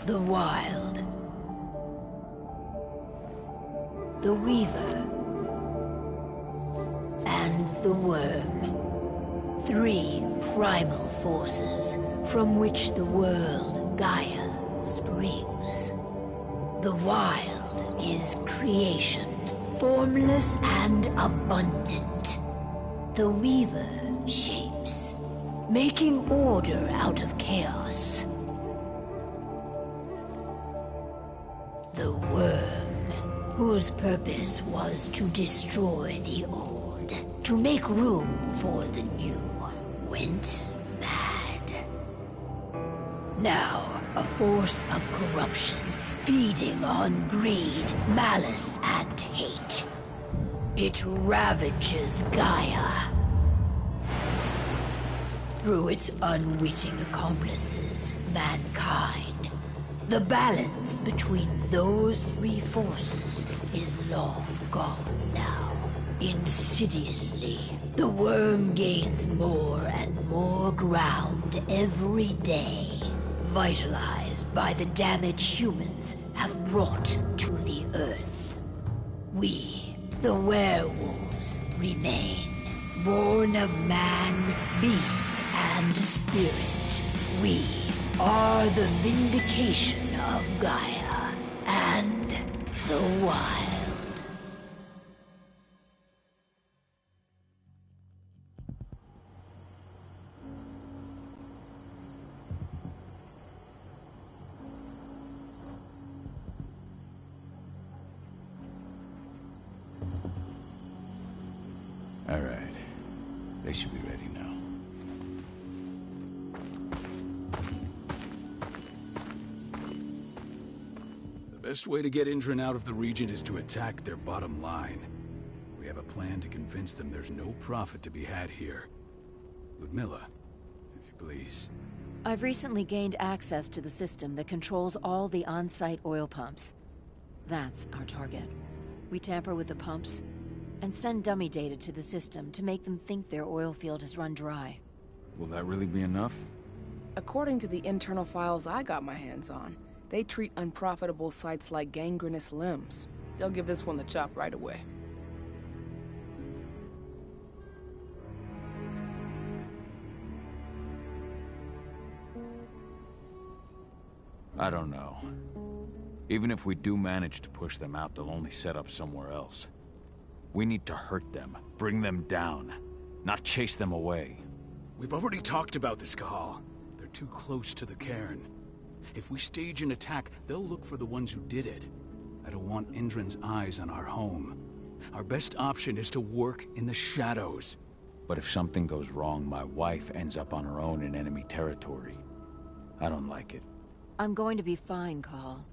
The Wild. The Weaver. And the Worm. Three primal forces from which the world, Gaia, springs. The Wild is creation, formless and abundant. The Weaver shapes, making order out of chaos. The Worm, whose purpose was to destroy the old, to make room for the new, went mad. Now, a force of corruption, feeding on greed, malice, and hate. It ravages Gaia. Through its unwitting accomplices, mankind. The balance between those three forces is long gone now. Insidiously, the Worm gains more and more ground every day, vitalized by the damage humans have brought to the Earth. We, the werewolves, remain, born of man, beast, and spirit. We are the vindication of Gaia and the Wild. All right. They should be ready now. The best way to get Indran out of the region is to attack their bottom line. We have a plan to convince them there's no profit to be had here. Ludmilla, if you please. I've recently gained access to the system that controls all the on-site oil pumps. That's our target. We tamper with the pumps and send dummy data to the system to make them think their oil field has run dry. Will that really be enough? According to the internal files I got my hands on, they treat unprofitable sites like gangrenous limbs. They'll give this one the chop right away. I don't know. Even if we do manage to push them out, they'll only set up somewhere else. We need to hurt them, bring them down, not chase them away. We've already talked about this, Cahal. They're too close to the cairn. If we stage an attack, they'll look for the ones who did it. I don't want Indran's eyes on our home. Our best option is to work in the shadows. But if something goes wrong, my wife ends up on her own in enemy territory. I don't like it. I'm going to be fine, Cahal.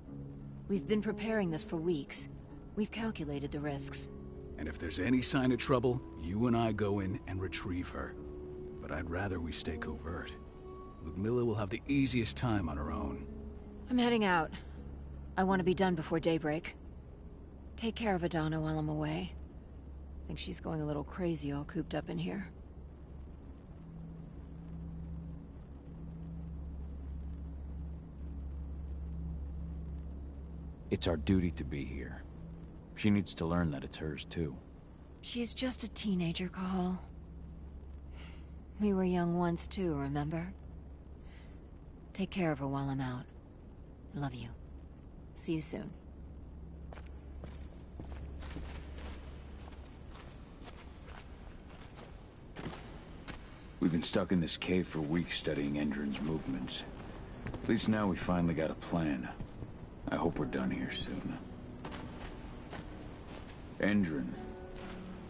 We've been preparing this for weeks. We've calculated the risks. And if there's any sign of trouble, you and I go in and retrieve her. But I'd rather we stay covert. Ludmilla will have the easiest time on her own. I'm heading out. I want to be done before daybreak. Take care of Adana while I'm away. I think she's going a little crazy all cooped up in here. It's our duty to be here. She needs to learn that it's hers too. She's just a teenager, Cahal. We were young once too, remember? Take care of her while I'm out. Love you. See you soon. We've been stuck in this cave for weeks studying Endrin's movements. At least now we finally got a plan. I hope we're done here soon. Endrin.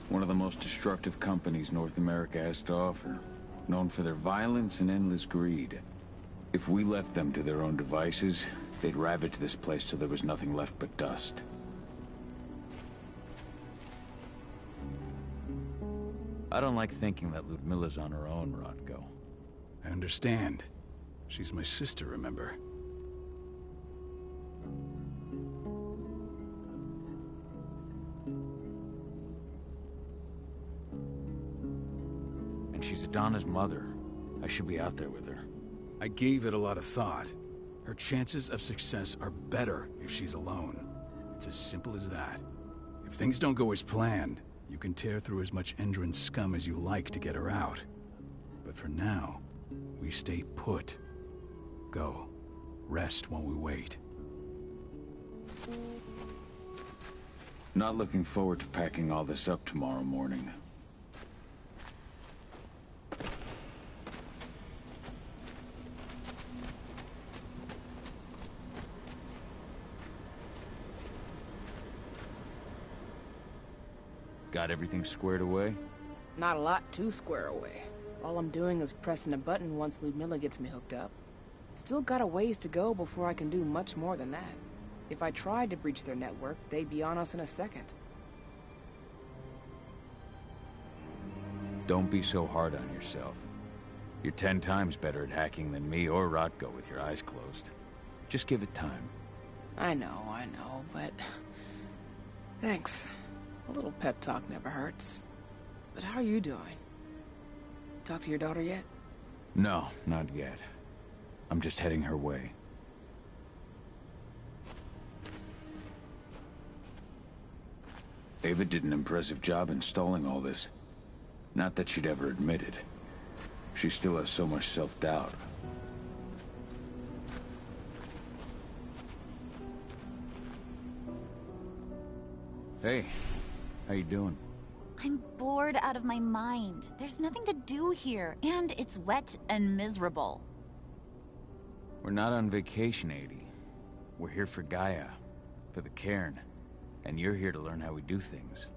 One of the most destructive companies North America has to offer. Known for their violence and endless greed. If we left them to their own devices, they'd ravage this place till there was nothing left but dust. I don't like thinking that Ludmilla's on her own, Rodko. I understand. She's my sister, remember? And she's Adana's mother. I should be out there with her. I gave it a lot of thought. Her chances of success are better if she's alone. It's as simple as that. If things don't go as planned, you can tear through as much Endrin scum as you like to get her out. But for now, we stay put. Go. Rest while we wait. Not looking forward to packing all this up tomorrow morning. Got everything squared away? Not a lot to square away. All I'm doing is pressing a button once Ludmilla gets me hooked up. Still got a ways to go before I can do much more than that. If I tried to breach their network, they'd be on us in a second. Don't be so hard on yourself. You're 10 times better at hacking than me or Rodko with your eyes closed. Just give it time. I know, but... Thanks. A little pep talk never hurts. But how are you doing? Talk to your daughter yet? No, not yet. I'm just heading her way. Ava did an impressive job installing all this. Not that she'd ever admit it. She still has so much self-doubt. Hey, how you doing? I'm bored out of my mind. There's nothing to do here, and it's wet and miserable. We're not on vacation, Adie. We're here for Gaia, for the cairn. And you're here to learn how we do things.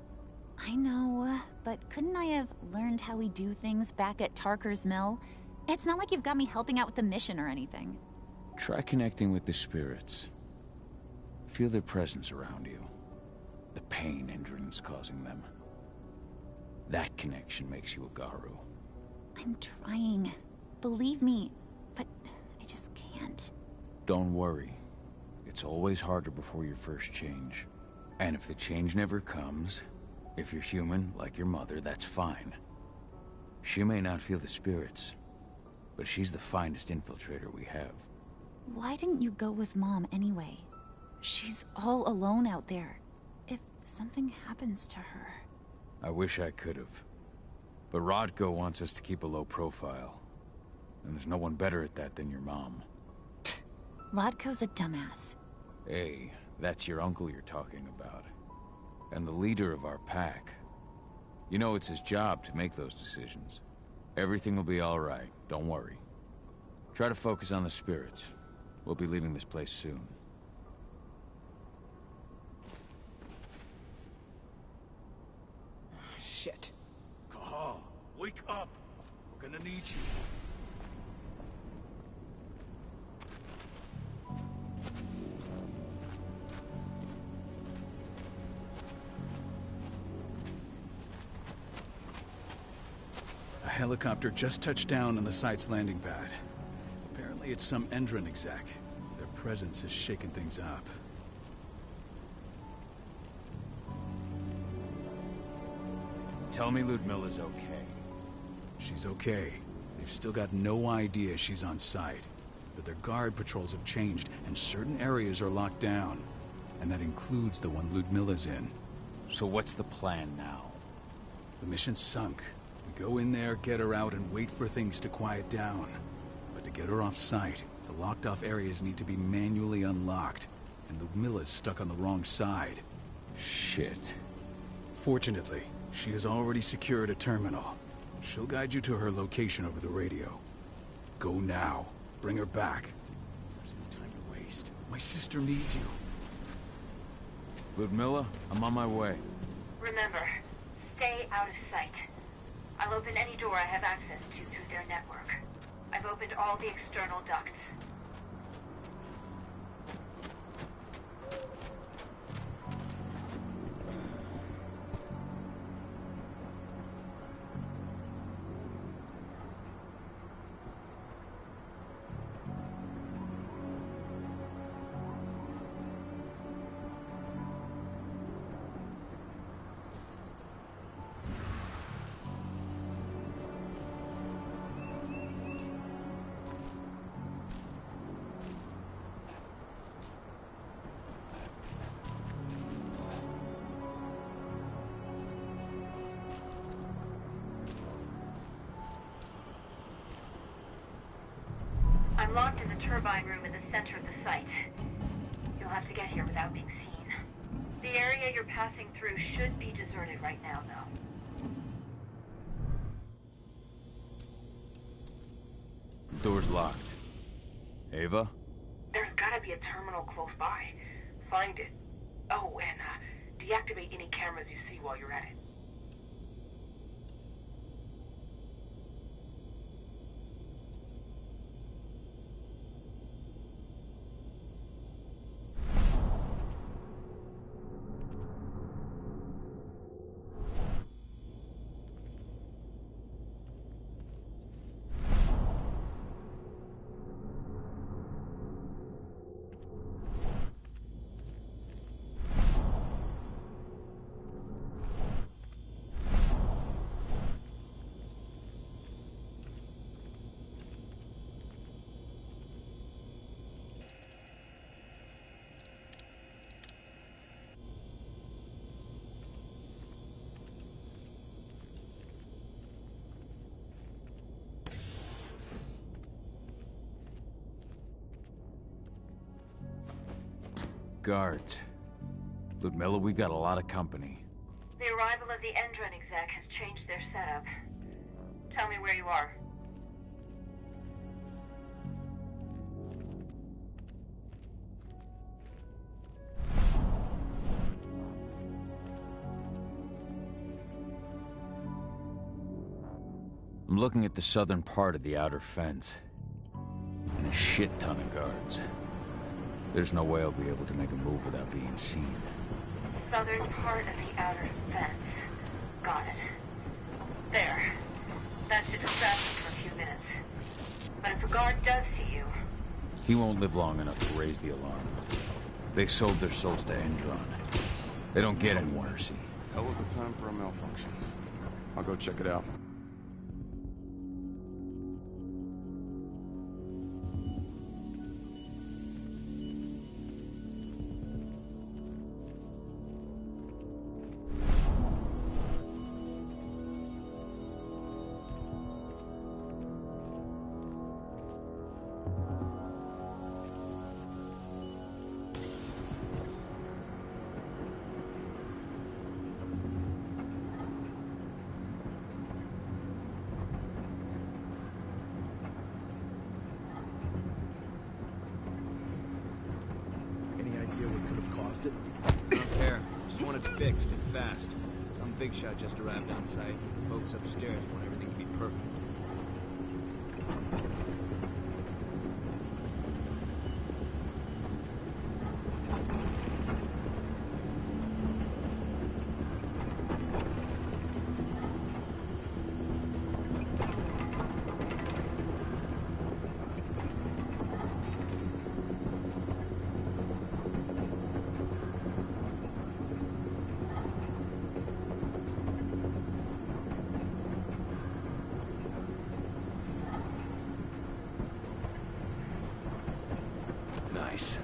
I know, but couldn't I have learned how we do things back at Tarker's Mill? It's not like you've got me helping out with the mission or anything. Try connecting with the spirits. Feel their presence around you. The pain Endrin's causing them. That connection makes you a Garu. I'm trying. Believe me, but I just can't. Don't worry. It's always harder before your first change. And if the change never comes, if you're human, like your mother, that's fine. She may not feel the spirits, but she's the finest infiltrator we have. Why didn't you go with Mom anyway? She's all alone out there. If something happens to her... I wish I could've. But Rodko wants us to keep a low profile. And there's no one better at that than your mom. Rodko's a dumbass. Hey, that's your uncle you're talking about. And the leader of our pack. You know it's his job to make those decisions. Everything will be all right, don't worry. Try to focus on the spirits. We'll be leaving this place soon. Shit. Cahal, wake up! We're gonna need you. A helicopter just touched down on the site's landing pad. Apparently it's some Endron exec. Their presence has shaken things up. Tell me Ludmilla's okay. She's okay. They've still got no idea she's on site. But their guard patrols have changed, and certain areas are locked down. And that includes the one Ludmilla's in. So what's the plan now? The mission's sunk. We go in there, get her out, and wait for things to quiet down. But to get her off site, the locked-off areas need to be manually unlocked. And Ludmilla's stuck on the wrong side. Shit. Fortunately, she has already secured a terminal. She'll guide you to her location over the radio. Go now. Bring her back. There's no time to waste. My sister needs you. Ludmilla, I'm on my way. Remember, stay out of sight. I'll open any door I have access to through their network. I've opened all the external ducts. I'm locked in the turbine room in the center of the site. You'll have to get here without being seen. The area you're passing through should be deserted right now, though. Door's locked. Ava? There's gotta be a terminal close by. Find it. Oh, and deactivate any cameras you see while you're at it. Guards. Ludmilla, we got a lot of company. The arrival of the Endron exec has changed their setup. Tell me where you are. I'm looking at the southern part of the outer fence. And a shit ton of guards. There's no way I'll be able to make a move without being seen. Southern part of the outer fence. Got it. There. That should distract him for a few minutes. But if a guard does see you... He won't live long enough to raise the alarm. They sold their souls to Endron. They don't get any mercy. Hell of a time for a malfunction. I'll go check it out. lost it. I don't care. Just want it fixed and fast. Some big shot just arrived on site. The folks upstairs want everything to be perfect. Nice.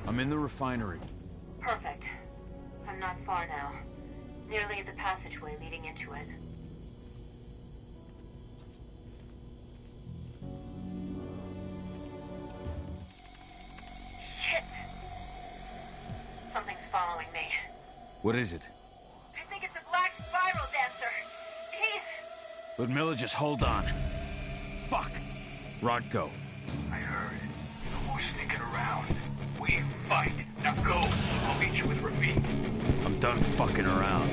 I'm in the refinery. Perfect. I'm not far now. Nearly at the passageway leading into it. Shit! Something's following me. What is it? I think it's a black spiral dancer. He's... Ludmilla, just hold on. Fuck! Rodko. I heard. No more sticking around. We fight. Now go. I'll meet you with Rafik. I'm done fucking around.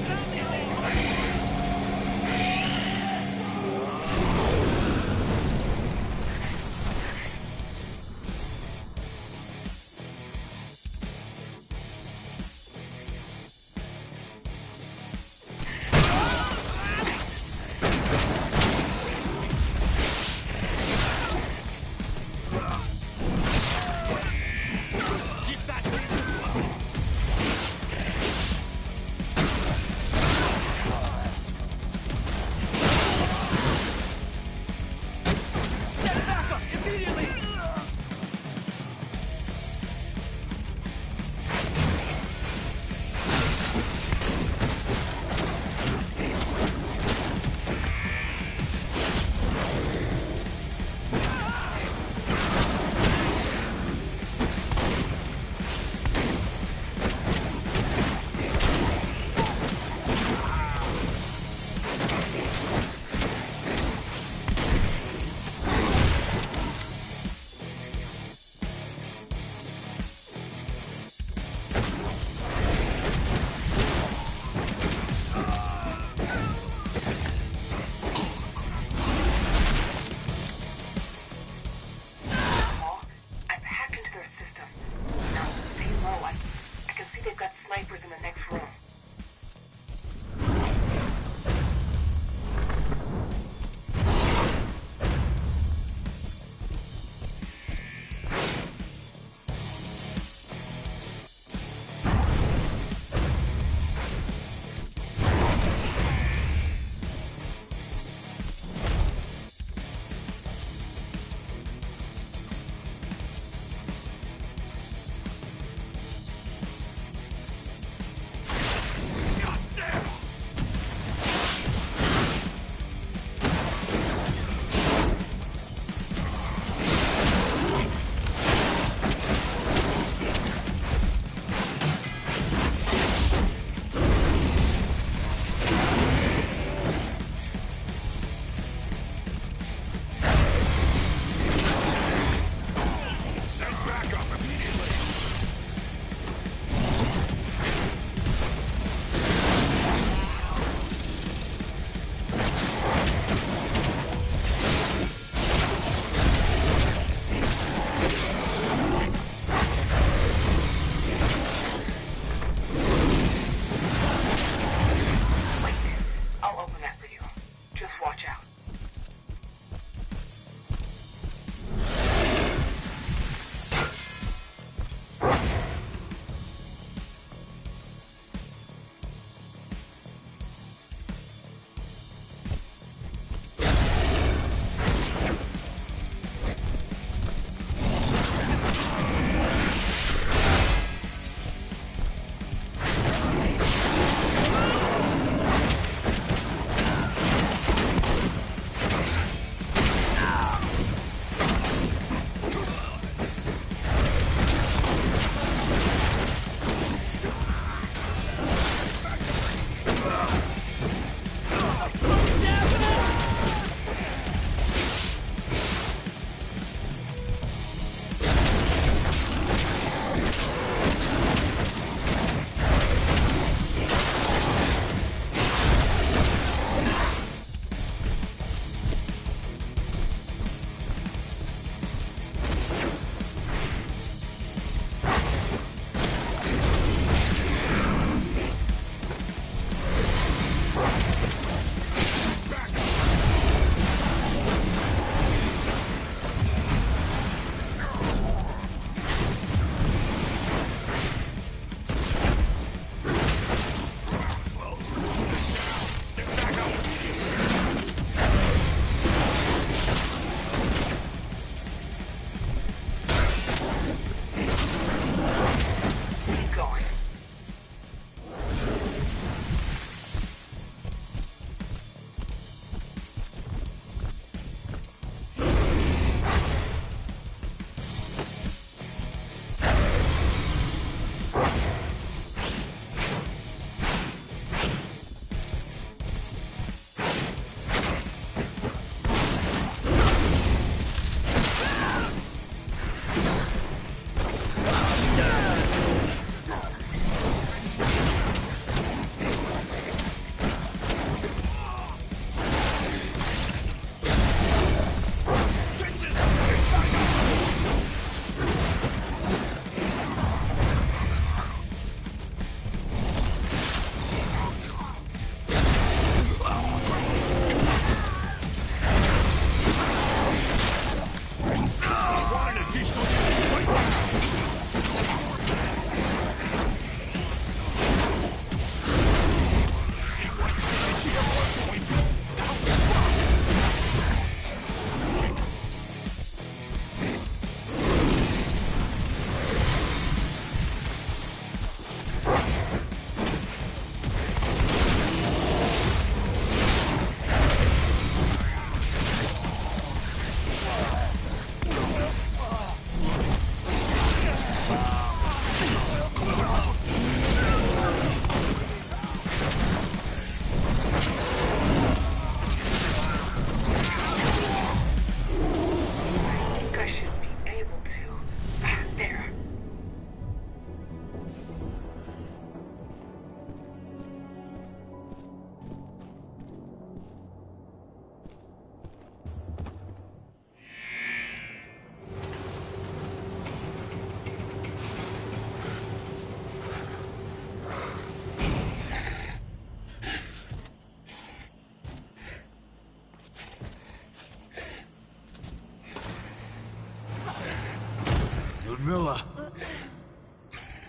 Ludmilla!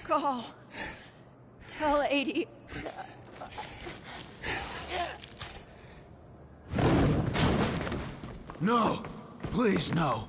Call. Tell 80. No! Please, no!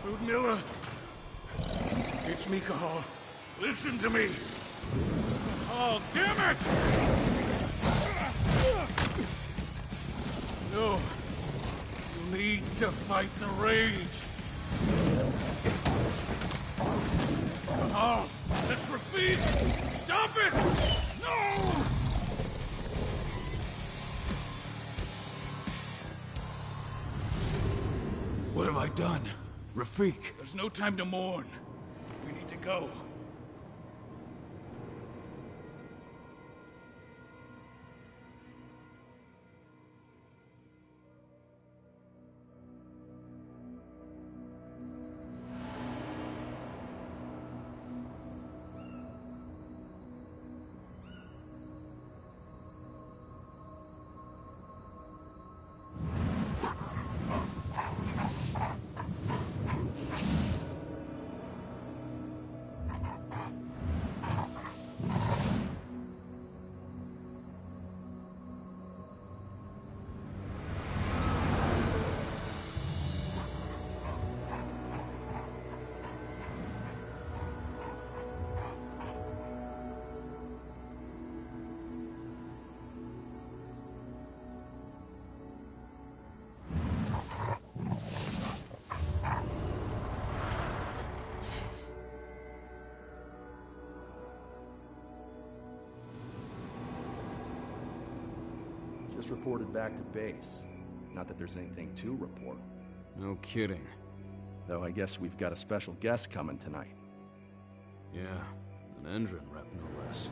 Ludmilla! It's me, Cahal. Listen to me! Cahal, damn it! No. You need to fight the rage. Cahal, that's Rafik! Stop it! No! What have I done? Rafik! There's no time to mourn. We need to go. Just reported back to base. Not that there's anything to report. No kidding. Though I guess we've got a special guest coming tonight. Yeah, an Endron rep, no less.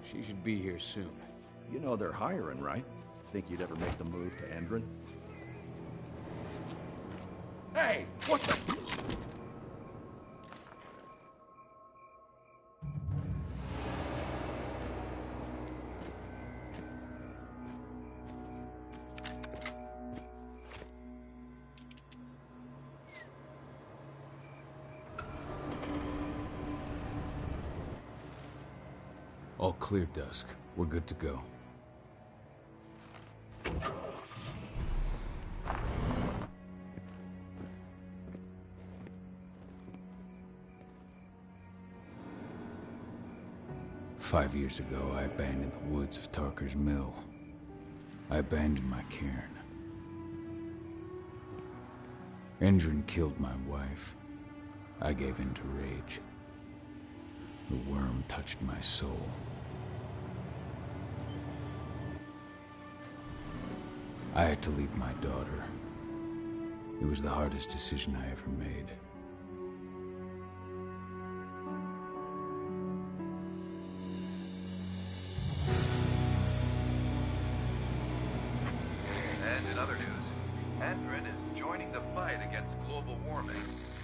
She should be here soon. You know they're hiring, right? Think you'd ever make the move to Endron? Hey! What the... All clear, Dusk. We're good to go. "5 years ago, I abandoned the woods of Tarker's Mill. I abandoned my cairn. Endrin killed my wife. I gave in to rage. The worm touched my soul. I had to leave my daughter. It was the hardest decision I ever made. And in other news, Endrin is joining the fight against global warming.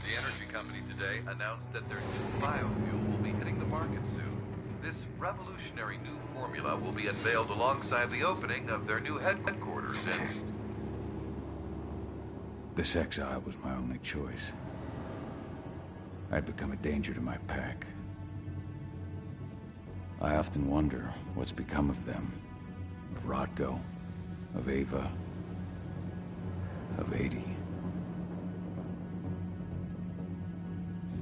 The energy company today announced that their new biofuel will be hitting the market soon. This revolutionary new formula will be unveiled alongside the opening of their new headquarters in... This exile was my only choice. I'd become a danger to my pack. I often wonder what's become of them. Of Rodko, of Ava, of 80.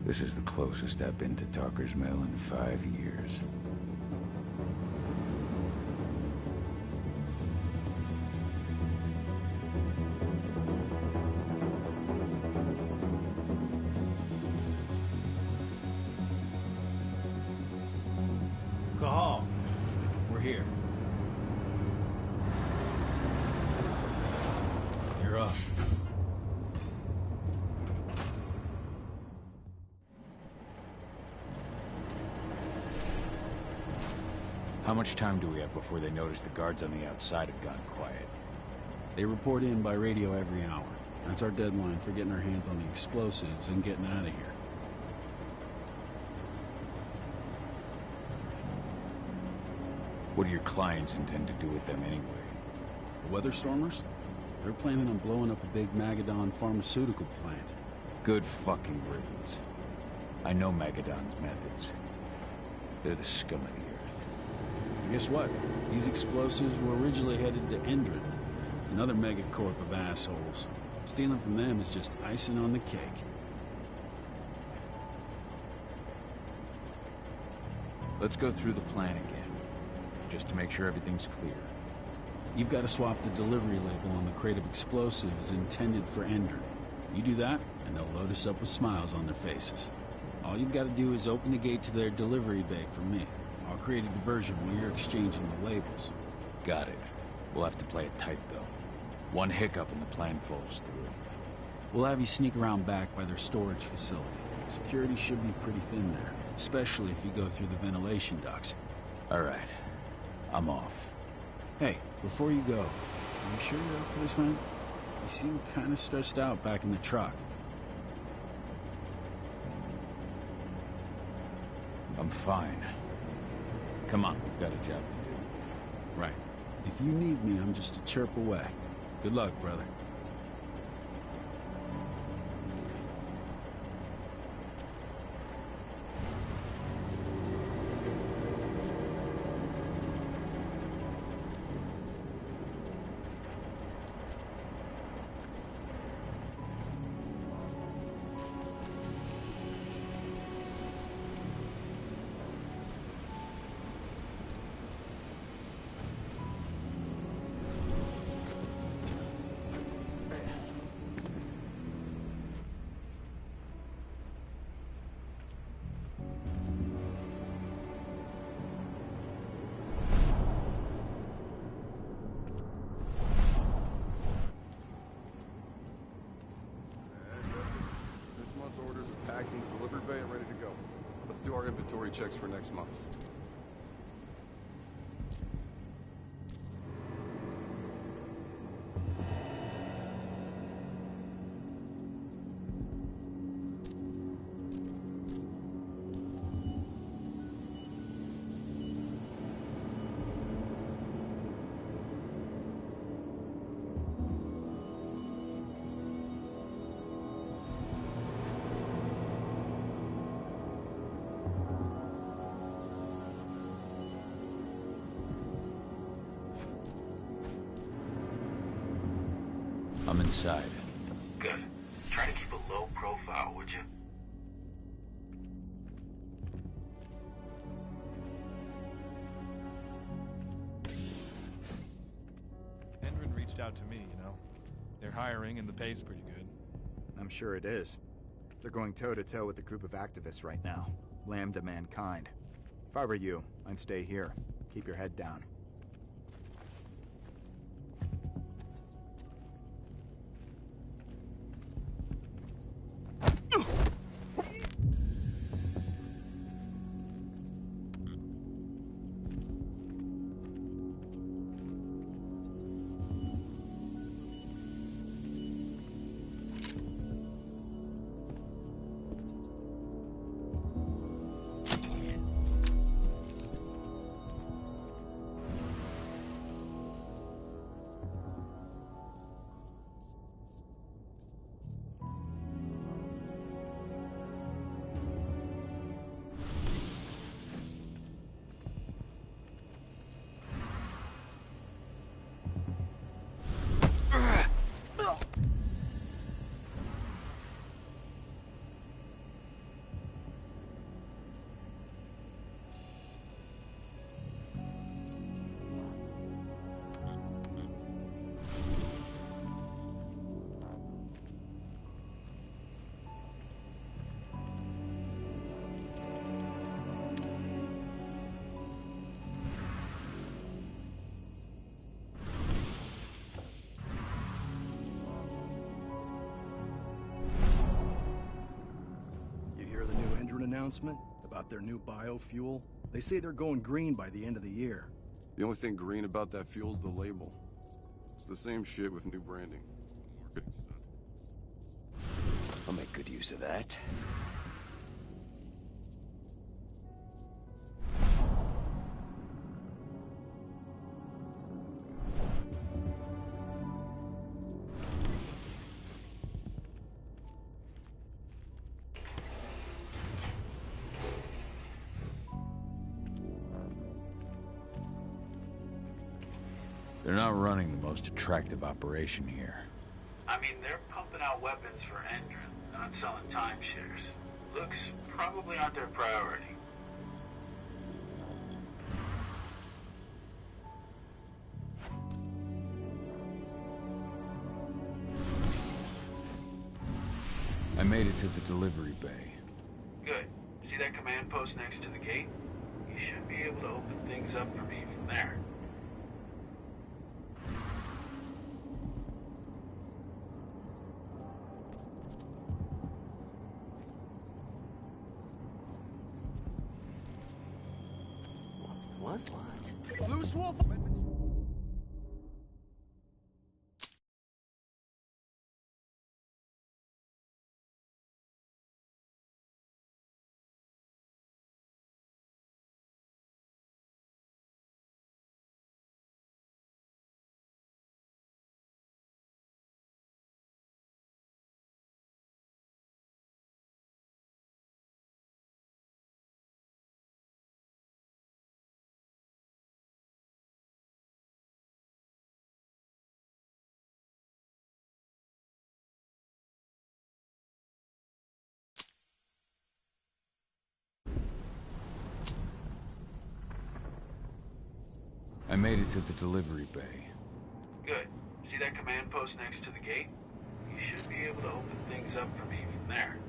This is the closest I've been to Tarker's Mill in 5 years. Cahal, we're here. You're up. How much time do we have before they notice the guards on the outside have gone quiet? They report in by radio every hour. That's our deadline for getting our hands on the explosives and getting out of here. What do your clients intend to do with them anyway? The Weatherstormers? They're planning on blowing up a big Magadon pharmaceutical plant. Good fucking riddance. I know Magadon's methods. They're the scum of the earth. And guess what? These explosives were originally headed to Endrin, another megacorp of assholes. Stealing from them is just icing on the cake. Let's go through the plan again, just to make sure everything's clear. You've got to swap the delivery label on the crate of explosives intended for Endrin. You do that, and they'll load us up with smiles on their faces. All you've got to do is open the gate to their delivery bay for me. I'll create a diversion while you're exchanging the labels. Got it. We'll have to play it tight, though. One hiccup and the plan falls through. We'll have you sneak around back by their storage facility. Security should be pretty thin there, especially if you go through the ventilation ducts. All right. I'm off. Hey, before you go, are you sure you're up for this, man? You seem kind of stressed out back in the truck. I'm fine. Come on, we've got a job to do. Right. If you need me, I'm just a chirp away. Good luck, brother. Delivery bay and ready to go. Let's do our inventory checks for next month. I'm inside. Good. Try to keep a low profile, would you? Endron reached out to me, you know. They're hiring and the pay's pretty good. I'm sure it is. They're going toe-to-toe with a group of activists right now. Lambda Mankind. If I were you, I'd stay here. Keep your head down. Announcement about their new biofuel. They say they're going green by the end of the year. The only thing green about that fuel's the label. It's the same shit with new branding. Marketing stuff. I'll make good use of that. They're not running the most attractive operation here. I mean, they're pumping out weapons for Endron, not selling timeshares. Looks probably aren't their priority. I made it to the delivery bay. Good. See that command post next to the gate? You should be able to open things up for me from there. What? Loose wolf! I made it to the delivery bay. Good. See that command post next to the gate? You should be able to open things up for me from there.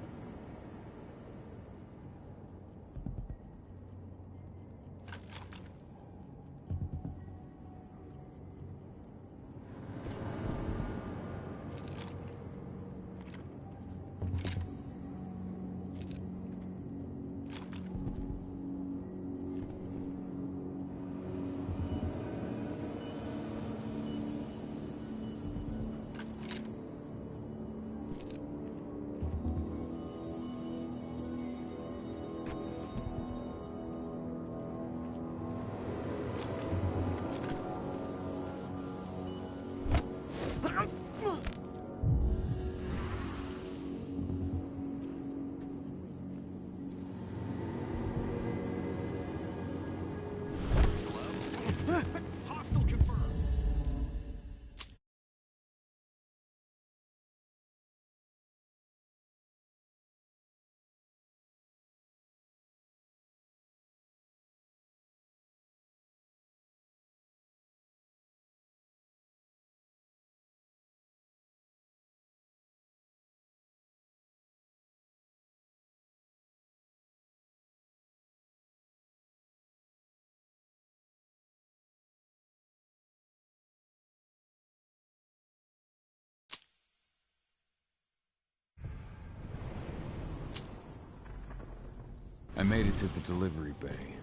I made it to the delivery bay.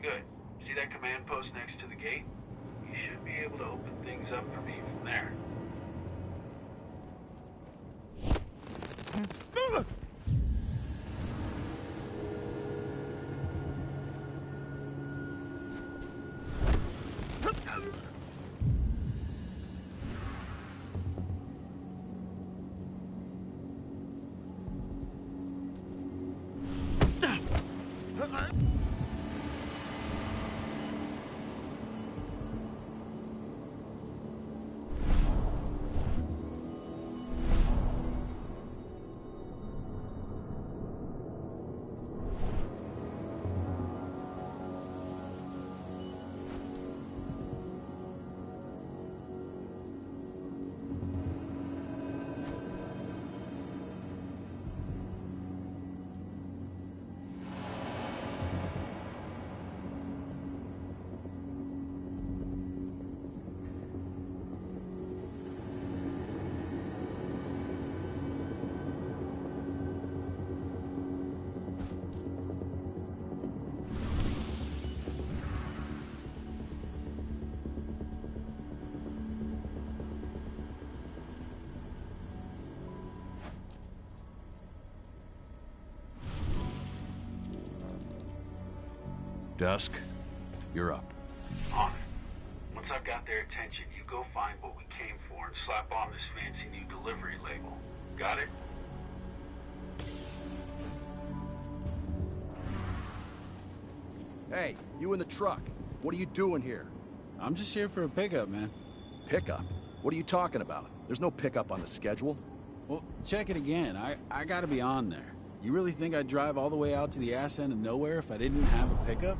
Good. See that command post next to the gate? You should be able to open things up for me from there. Dusk, you're up. On it. Once I've got their attention, you go find what we came for and slap on this fancy new delivery label. Got it? Hey, you in the truck. What are you doing here? I'm just here for a pickup, man. Pickup? What are you talking about? There's no pickup on the schedule. Well, check it again. I gotta be on there. You really think I'd drive all the way out to the ass end of nowhere if I didn't have a pickup?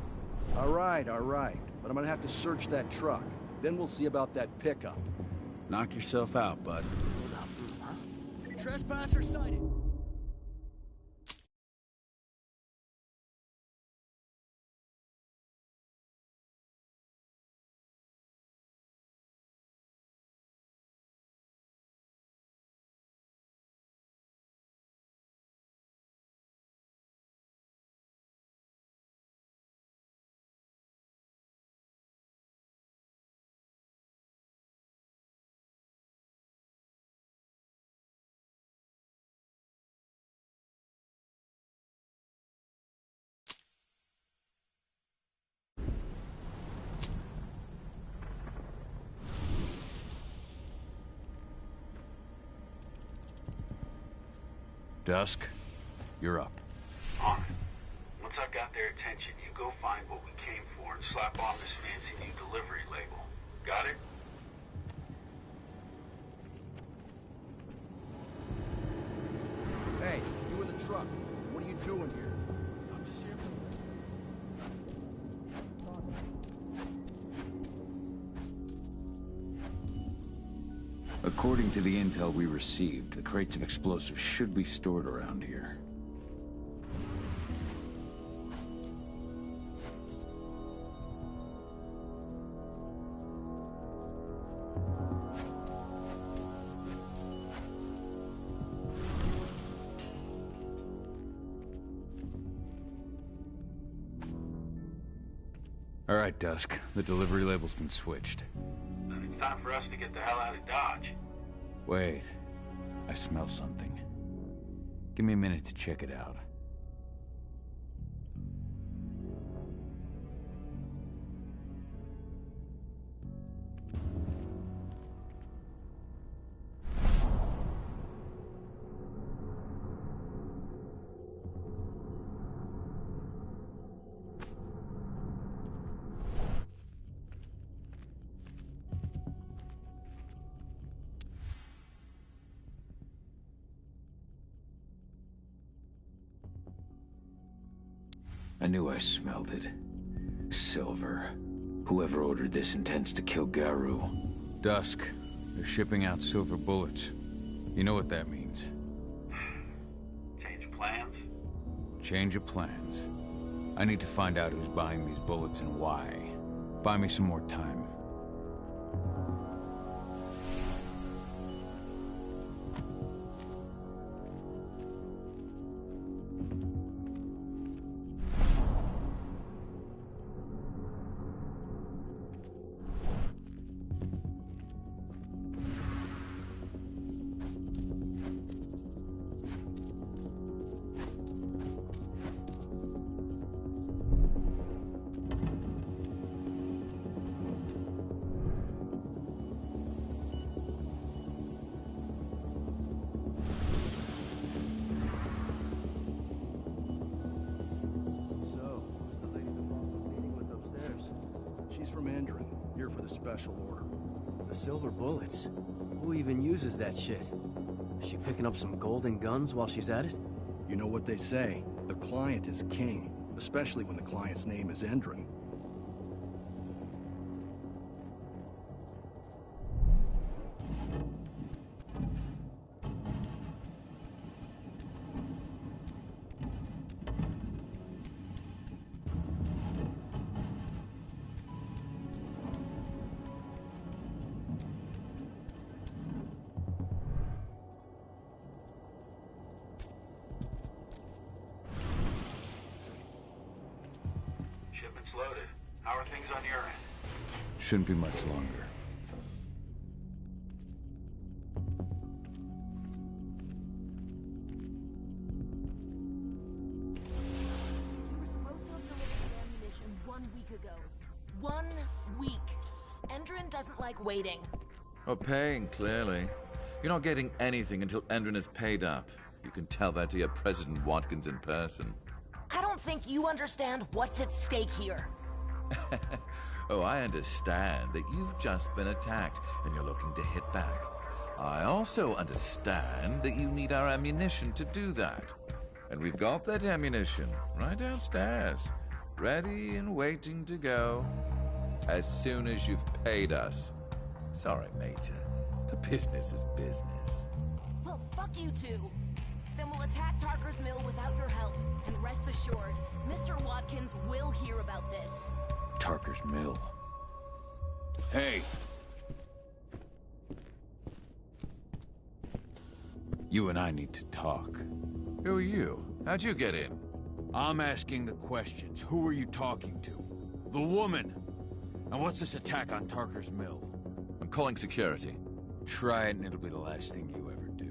All right. But I'm gonna have to search that truck. Then we'll see about that pickup. Knock yourself out, bud. Trespasser sighted. Dusk, you're up. On it. Once I've got their attention, you go find what we came for and slap on this fancy new delivery label. Got it? Hey, you in the truck. What are you doing here? I'm just here for... According to the intel we received, the crates of explosives should be stored around here. All right, Dusk. The delivery label's been switched. Then it's time for us to get the hell out of Dodge. Wait. I smell something. Give me a minute to check it out. I knew I smelled it. Silver. Whoever ordered this intends to kill Garu. Dusk. They're shipping out silver bullets. You know what that means. Change of plans? Change of plans. I need to find out who's buying these bullets and why. Buy me some more time. She's from Endron, here for the special order. The silver bullets? Who even uses that shit? Is she picking up some golden guns while she's at it? You know what they say, the client is king, especially when the client's name is Endron. Loaded. How are things on your end? Shouldn't be much longer. You were supposed to have delivered ammunition 1 week ago. 1 week. Endron doesn't like waiting. Well, paying, clearly. You're not getting anything until Endron is paid up. You can tell that to your President Watkins in person. I don't think you understand what's at stake here. Oh, I understand that you've just been attacked and you're looking to hit back. I also understand that you need our ammunition to do that. And we've got that ammunition right downstairs, ready and waiting to go as soon as you've paid us. Sorry, Major. The business is business. Well, fuck you two. Then we'll attack Tarker's Mill without your help. And rest assured, Mr. Watkins will hear about this. Tarker's Mill. Hey! You and I need to talk. Who are you? How'd you get in? I'm asking the questions. Who are you talking to? The woman! And what's this attack on Tarker's Mill? I'm calling security. Try it and it'll be the last thing you ever do.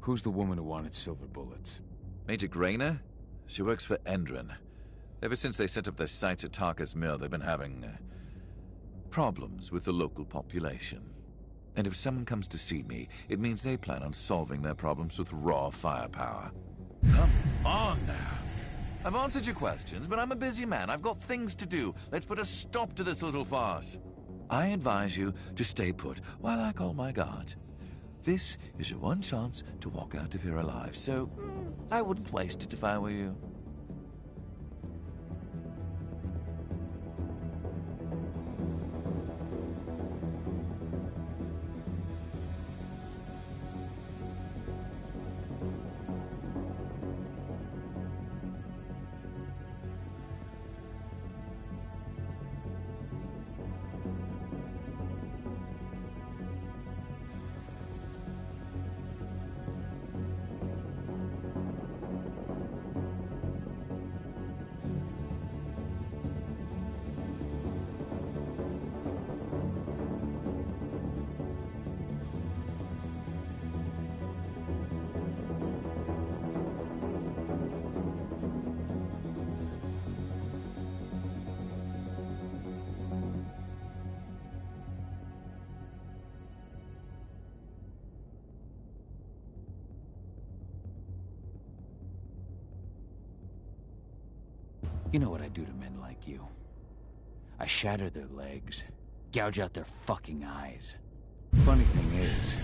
Who's the woman who wanted silver bullets? Major Grainer? She works for Endron. Ever since they set up their sights at Tarker's Mill, they've been having problems with the local population. And if someone comes to see me, it means they plan on solving their problems with raw firepower. Come on now. I've answered your questions, but I'm a busy man. I've got things to do. Let's put a stop to this little farce. I advise you to stay put while I call my guard. This is your one chance to walk out of here alive, so I wouldn't waste it if I were you. You know what I do to men like you? I shatter their legs, gouge out their fucking eyes. Funny thing is,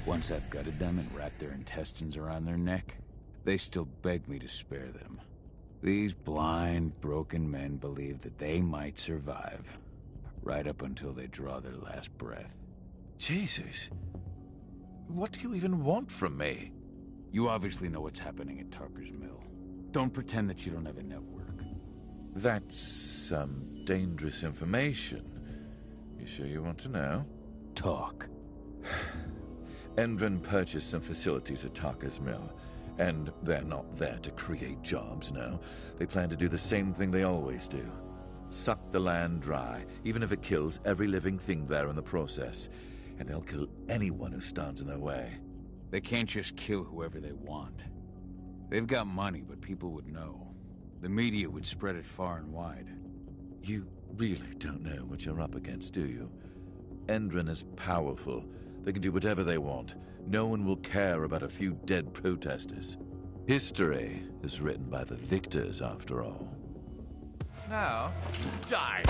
once I've gutted them and wrapped their intestines around their neck, they still beg me to spare them. These blind, broken men believe that they might survive, right up until they draw their last breath. Jesus. What do you even want from me? You obviously know what's happening at Tarker's Mill. Don't pretend that you don't have a network. That's some dangerous information. You sure you want to know? Talk. Endron purchased some facilities at Tarker's Mill, and they're not there to create jobs, no. They plan to do the same thing they always do. Suck the land dry, even if it kills every living thing there in the process. And they'll kill anyone who stands in their way. They can't just kill whoever they want. They've got money, but people would know. The media would spread it far and wide. You really don't know what you're up against, do you? Endron is powerful. They can do whatever they want. No one will care about a few dead protesters. History is written by the victors, after all. Now, die!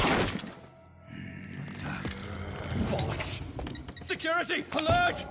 Bollocks! Security, alert!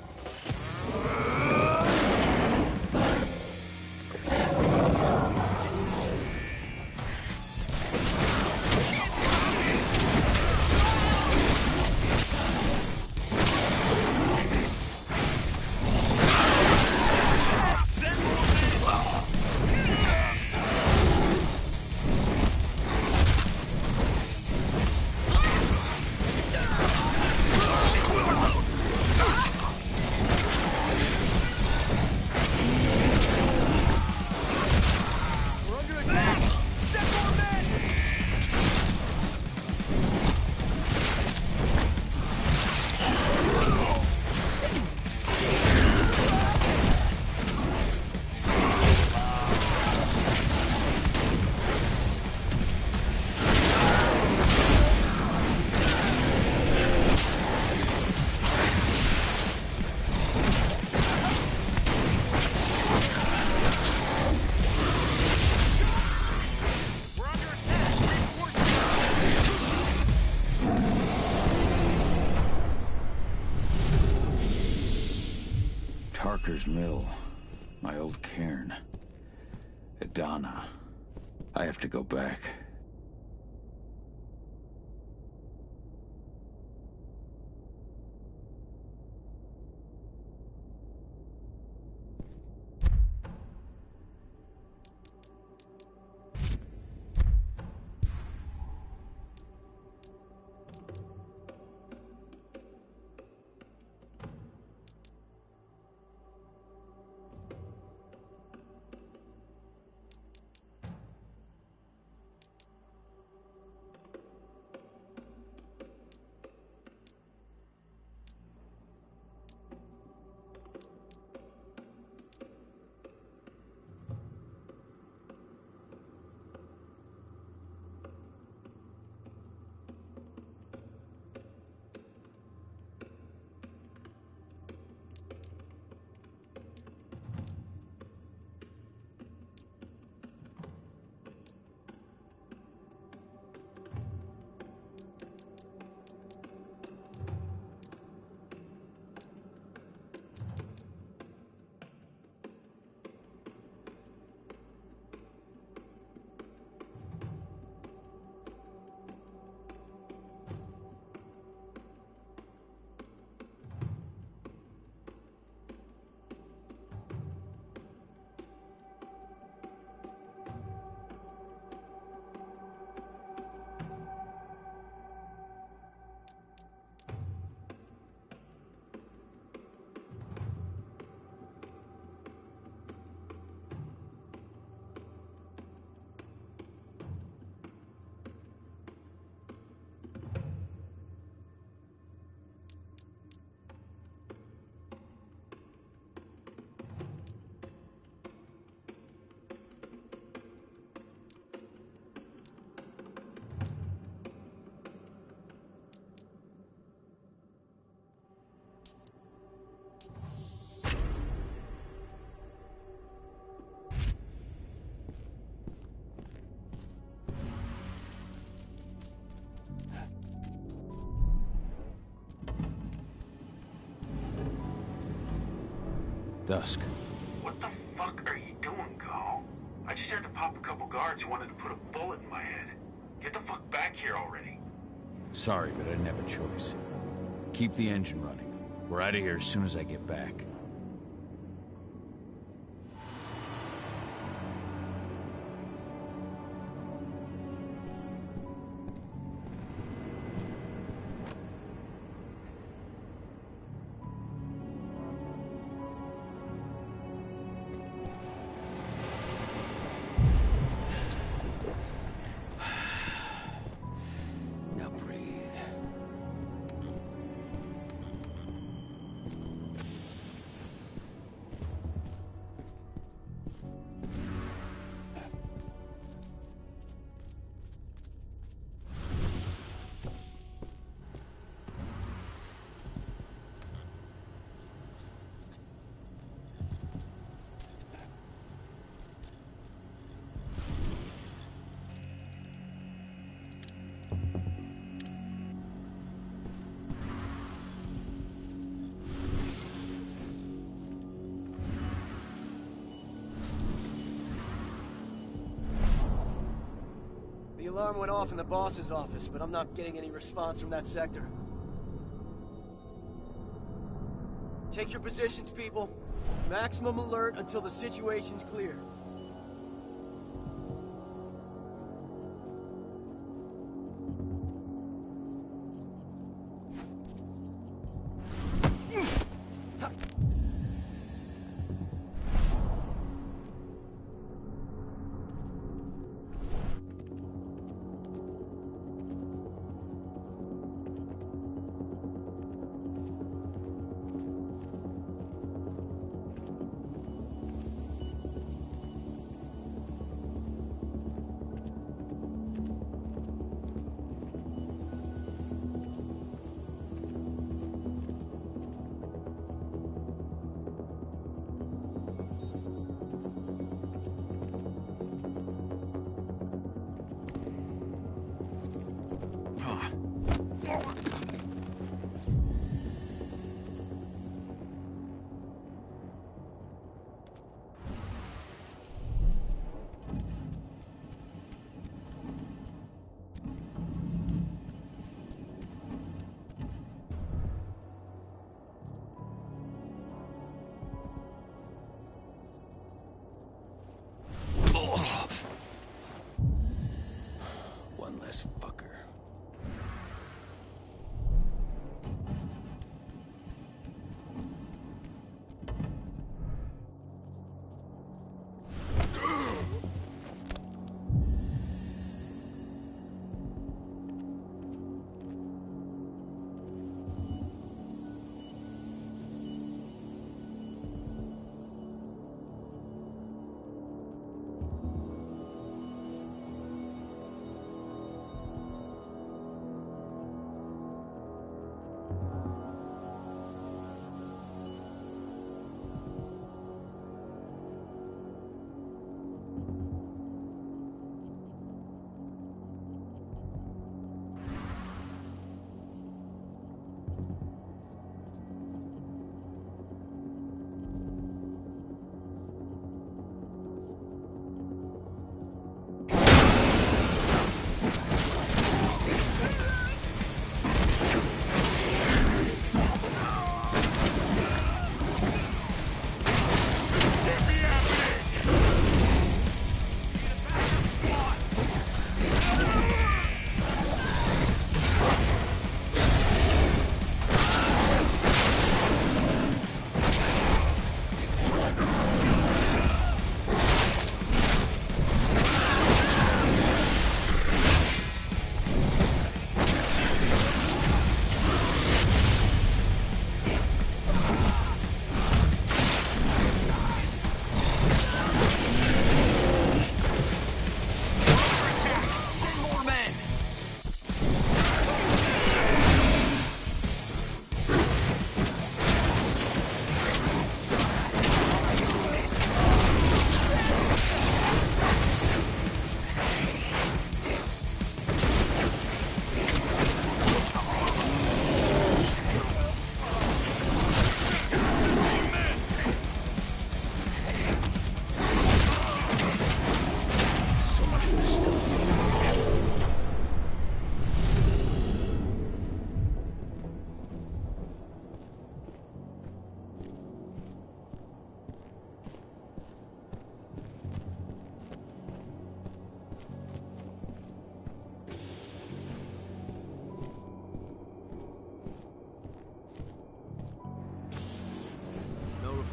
Mill. My old cairn. Adana. I have to go back. Dusk. What the fuck are you doing, Gal? I just had to pop a couple guards who wanted to put a bullet in my head. Get the fuck back here already. Sorry, but I didn't have a choice. Keep the engine running. We're out of here as soon as I get back. alarm went off in the boss's office, but I'm not getting any response from that sector. Take your positions, people. Maximum alert until the situation's clear. One less fucker.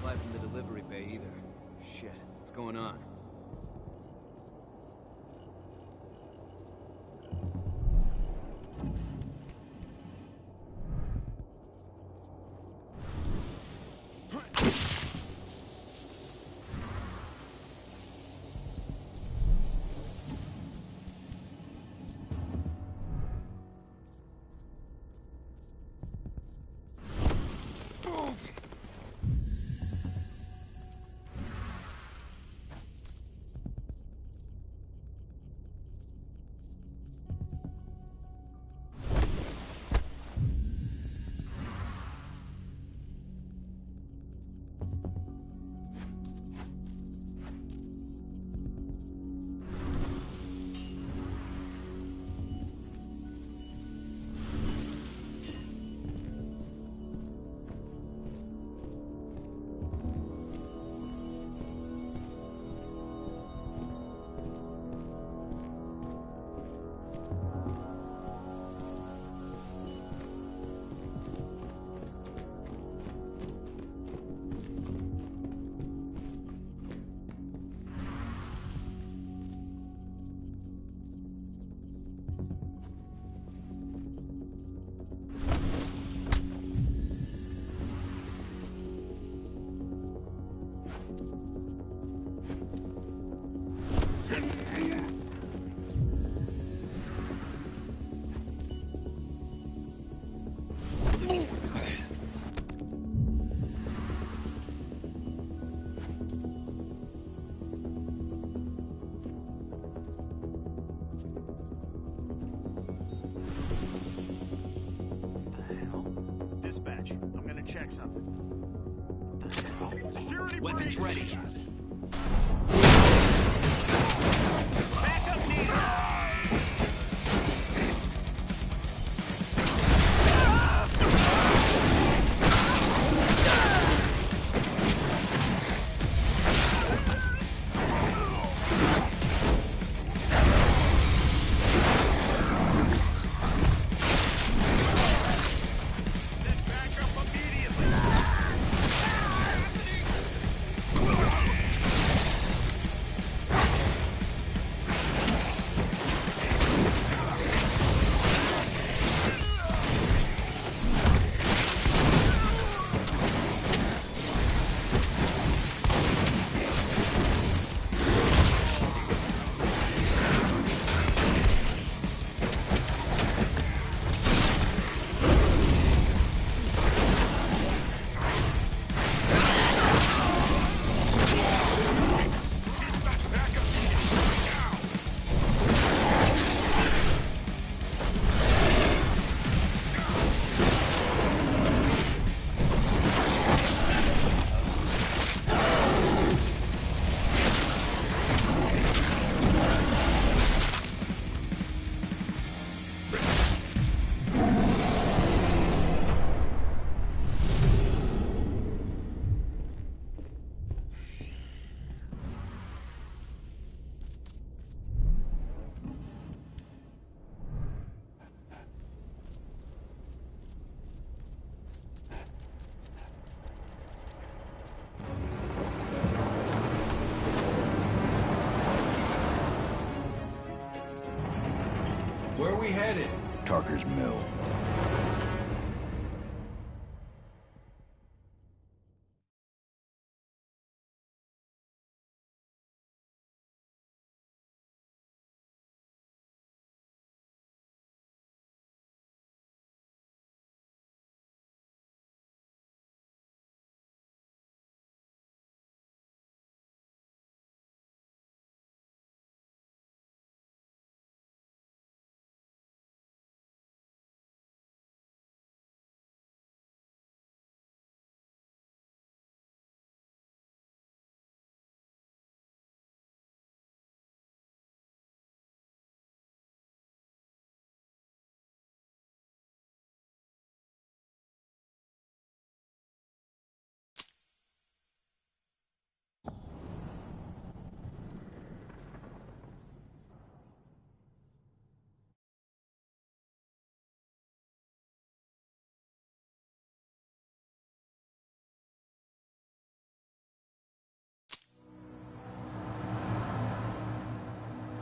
From the delivery bay either. Shit, what's going on? dispatch. I'm gonna check something. Security Weapons breach. ready. Backup needed. Where are we headed? Tarker's Mill.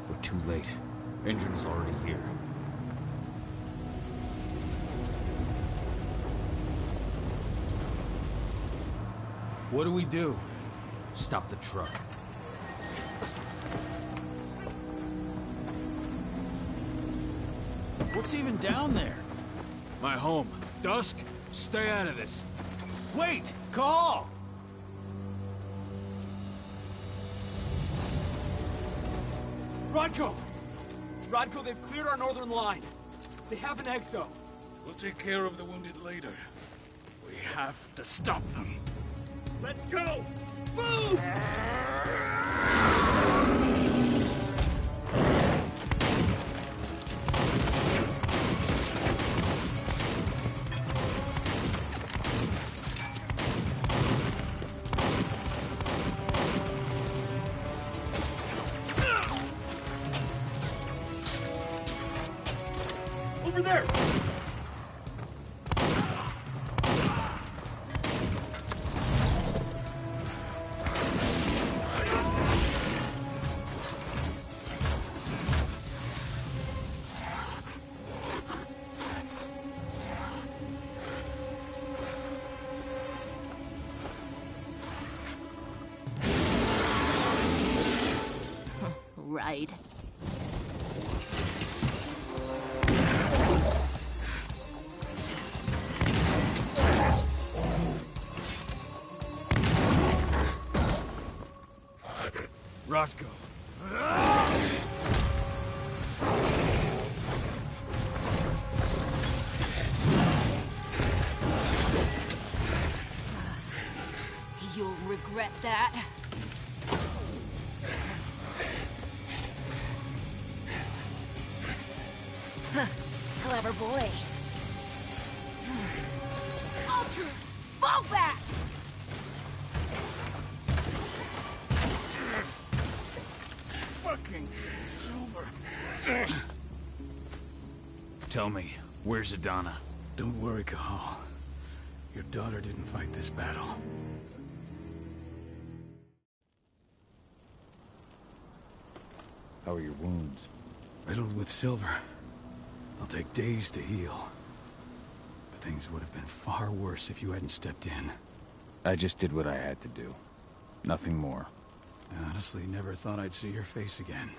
We're too late. Engine is already here. What do we do? Stop the truck. What's even down there? My home. Dusk, stay out of this. Wait! Call! Rodko! Rodko, they've cleared our northern line. They have an exo. We'll take care of the wounded later. We have to stop them. Let's go! Move! Over there! Right. Rodko. regret that. Clever boy. All troops, fall back! Fucking Silver. Tell me, where's Adana? Don't worry, Cahal. Your daughter didn't fight this battle. How are your wounds? Riddled with silver. They'll take days to heal. But things would have been far worse if you hadn't stepped in. I just did what I had to do. Nothing more. I honestly never thought I'd see your face again.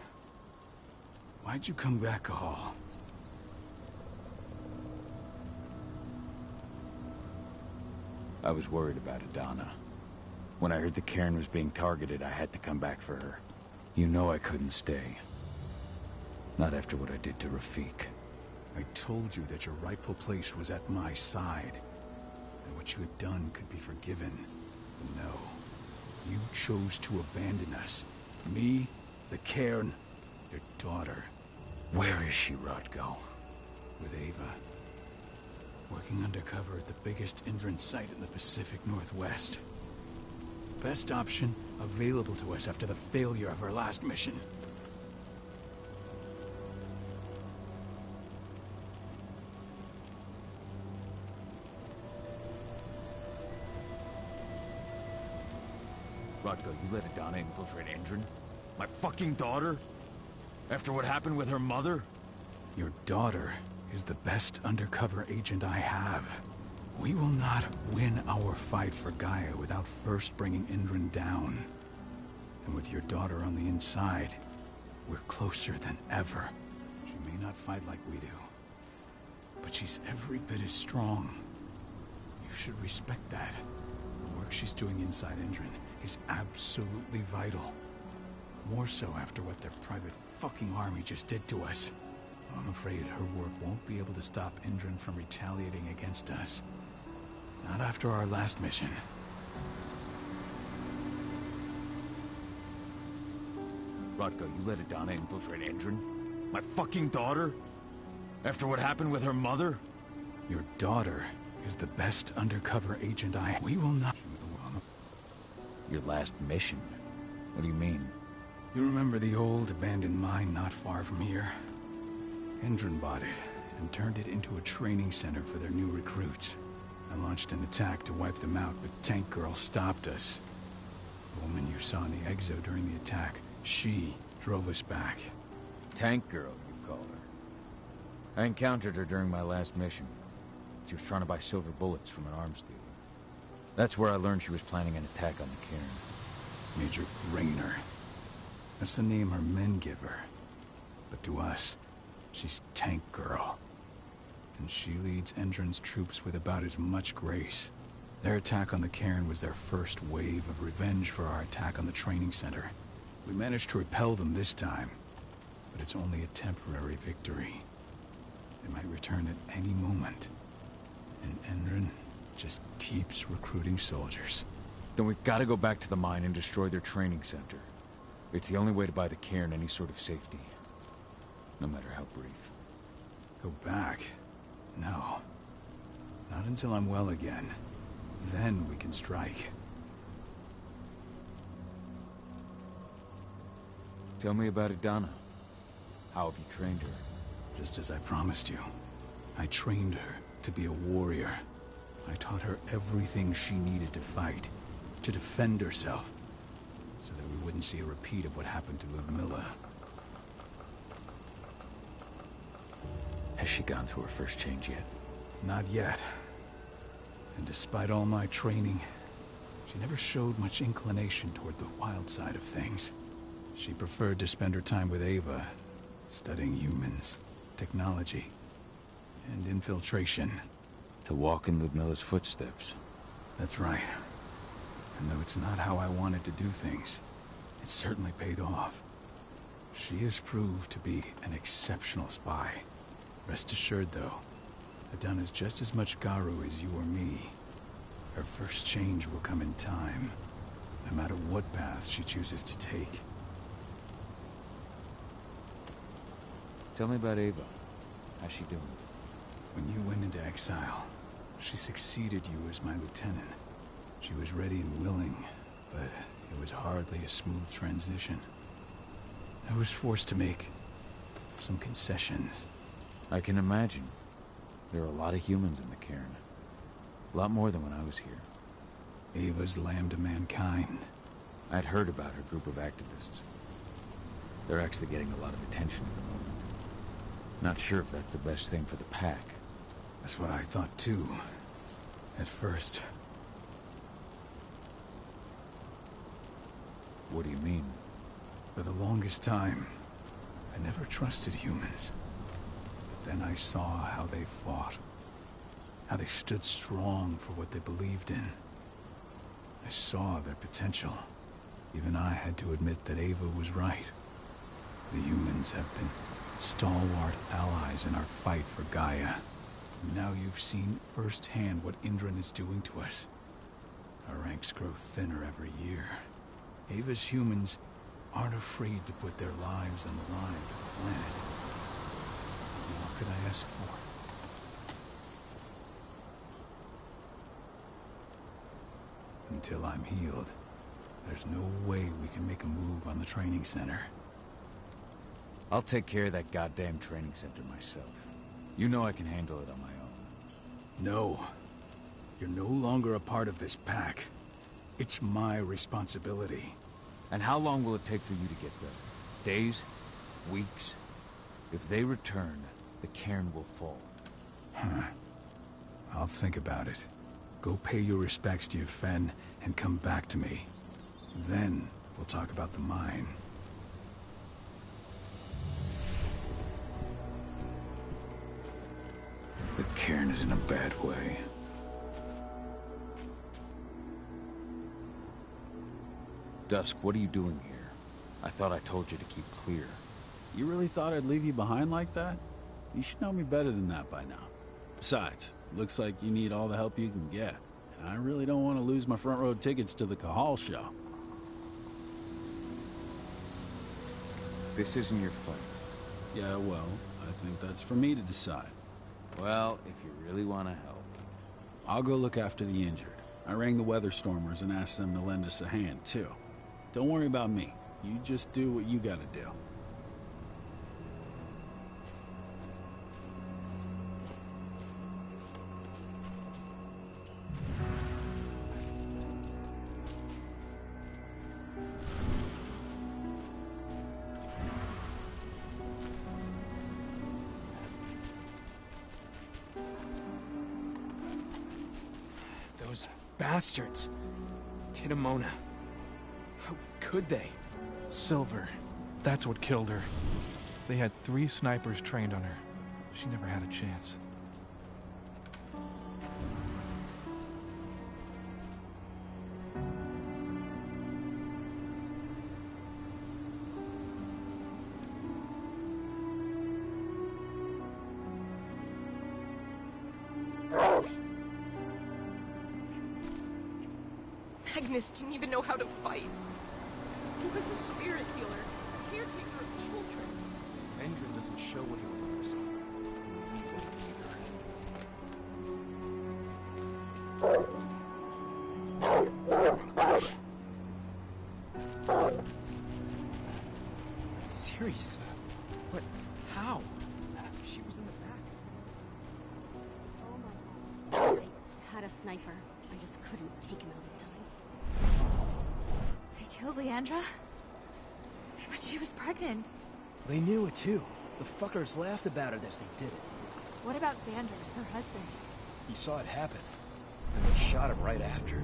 Why'd you come back, Cahal? I was worried about Adana. When I heard the cairn was being targeted, I had to come back for her. You know I couldn't stay. Not after what I did to Rafik. I told you that your rightful place was at my side. That what you had done could be forgiven. But no. You chose to abandon us. Me, the cairn, your daughter. Where is she, Rodko? With Ava. Working undercover at the biggest Indran site in the Pacific Northwest. Best option available to us after the failure of our last mission. Rodko, you let Adana infiltrate Indran? My fucking daughter? After what happened with her mother? Your daughter is the best undercover agent I have. We will not win our fight for Gaia without first bringing Indran down. And with your daughter on the inside, we're closer than ever. She may not fight like we do, but she's every bit as strong. You should respect that. The work she's doing inside Indran is absolutely vital. More so after what their private fucking army just did to us. I'm afraid her work won't be able to stop Indran from retaliating against us. Not after our last mission. Rodko, you let Adana infiltrate Indran? My fucking daughter? After what happened with her mother? Your daughter is the best undercover agent We will not... Your last mission? What do you mean? You remember the old abandoned mine not far from here? Indran bought it and turned it into a training center for their new recruits. I launched an attack to wipe them out, but Tank Girl stopped us. The woman you saw in the exo during the attack, she drove us back. Tank Girl, you call her. I encountered her during my last mission. She was trying to buy silver bullets from an arms dealer. That's where I learned she was planning an attack on the cairn. Major Raynor. That's the name her men give her. But to us, she's Tank Girl. And she leads Indran's troops with about as much grace. Their attack on the cairn was their first wave of revenge for our attack on the training center. We managed to repel them this time, but it's only a temporary victory. They might return at any moment. And Indran just keeps recruiting soldiers. Then we've got to go back to the mine and destroy their training center. It's the only way to buy the cairn any sort of safety. No matter how brief. Go back? No. Not until I'm well again. Then we can strike. Tell me about Adana. How have you trained her? Just as I promised you. I trained her to be a warrior. I taught her everything she needed to fight, to defend herself, so that we wouldn't see a repeat of what happened to Ludmilla. Has she gone through her first change yet? Not yet. And despite all my training, she never showed much inclination toward the wild side of things. She preferred to spend her time with Ava, studying humans, technology, and infiltration. To walk in Ludmilla's footsteps. That's right. And though it's not how I wanted to do things, it certainly paid off. She has proved to be an exceptional spy. Rest assured, though, Adana's just as much Garu as you or me. Her first change will come in time. no matter what path she chooses to take. Tell me about Ava. How's she doing? When you went into exile, she succeeded you as my lieutenant. She was ready and willing, but it was hardly a smooth transition. I was forced to make some concessions. I can imagine. There are a lot of humans in the cairn. A lot more than when I was here. Ava's lamb to mankind. I'd heard about her group of activists. They're actually getting a lot of attention at the moment. Not sure if that's the best thing for the pack. That's what I thought too, at first. What do you mean? For the longest time, I never trusted humans. But then I saw how they fought. How they stood strong for what they believed in. I saw their potential. Even I had to admit that Ava was right. The humans have been stalwart allies in our fight for Gaia. Now you've seen firsthand what Indran is doing to us. Our ranks grow thinner every year. Ava's humans aren't afraid to put their lives on the line for the planet. What could I ask for? Until I'm healed, there's no way we can make a move on the training center. I'll take care of that goddamn training center myself. You know I can handle it on my own. No. You're no longer a part of this pack. It's my responsibility. And how long will it take for you to get there? Days? Weeks? If they return, the cairn will fall. Huh. I'll think about it. Go pay your respects to your Fen and come back to me. Then we'll talk about the mine. The cairn is in a bad way. Dusk, what are you doing here? I thought I told you to keep clear. You really thought I'd leave you behind like that? You should know me better than that by now. Besides, looks like you need all the help you can get. And I really don't want to lose my front row tickets to the Cahal show. This isn't your fight. Yeah, well, I think that's for me to decide. Well, if you really want to help. I'll go look after the injured. I rang the Weatherstormers and asked them to lend us a hand, too. Don't worry about me. You just do what you gotta do. Those bastards. Kitamona. How could they? Silver. That's what killed her. They had 3 snipers trained on her. She never had a chance. Magnus didn't even know how to fight. He was a spirit healer, caretaker of children. Endrin doesn't show what he believes. We won't either. Serious? What? How? She was in the back. I had a sniper. I just couldn't take him out in time. They killed Leandra? But she was pregnant. They knew it too. The fuckers laughed about it as they did it. What about Xander, her husband? He saw it happen. And they shot him right after.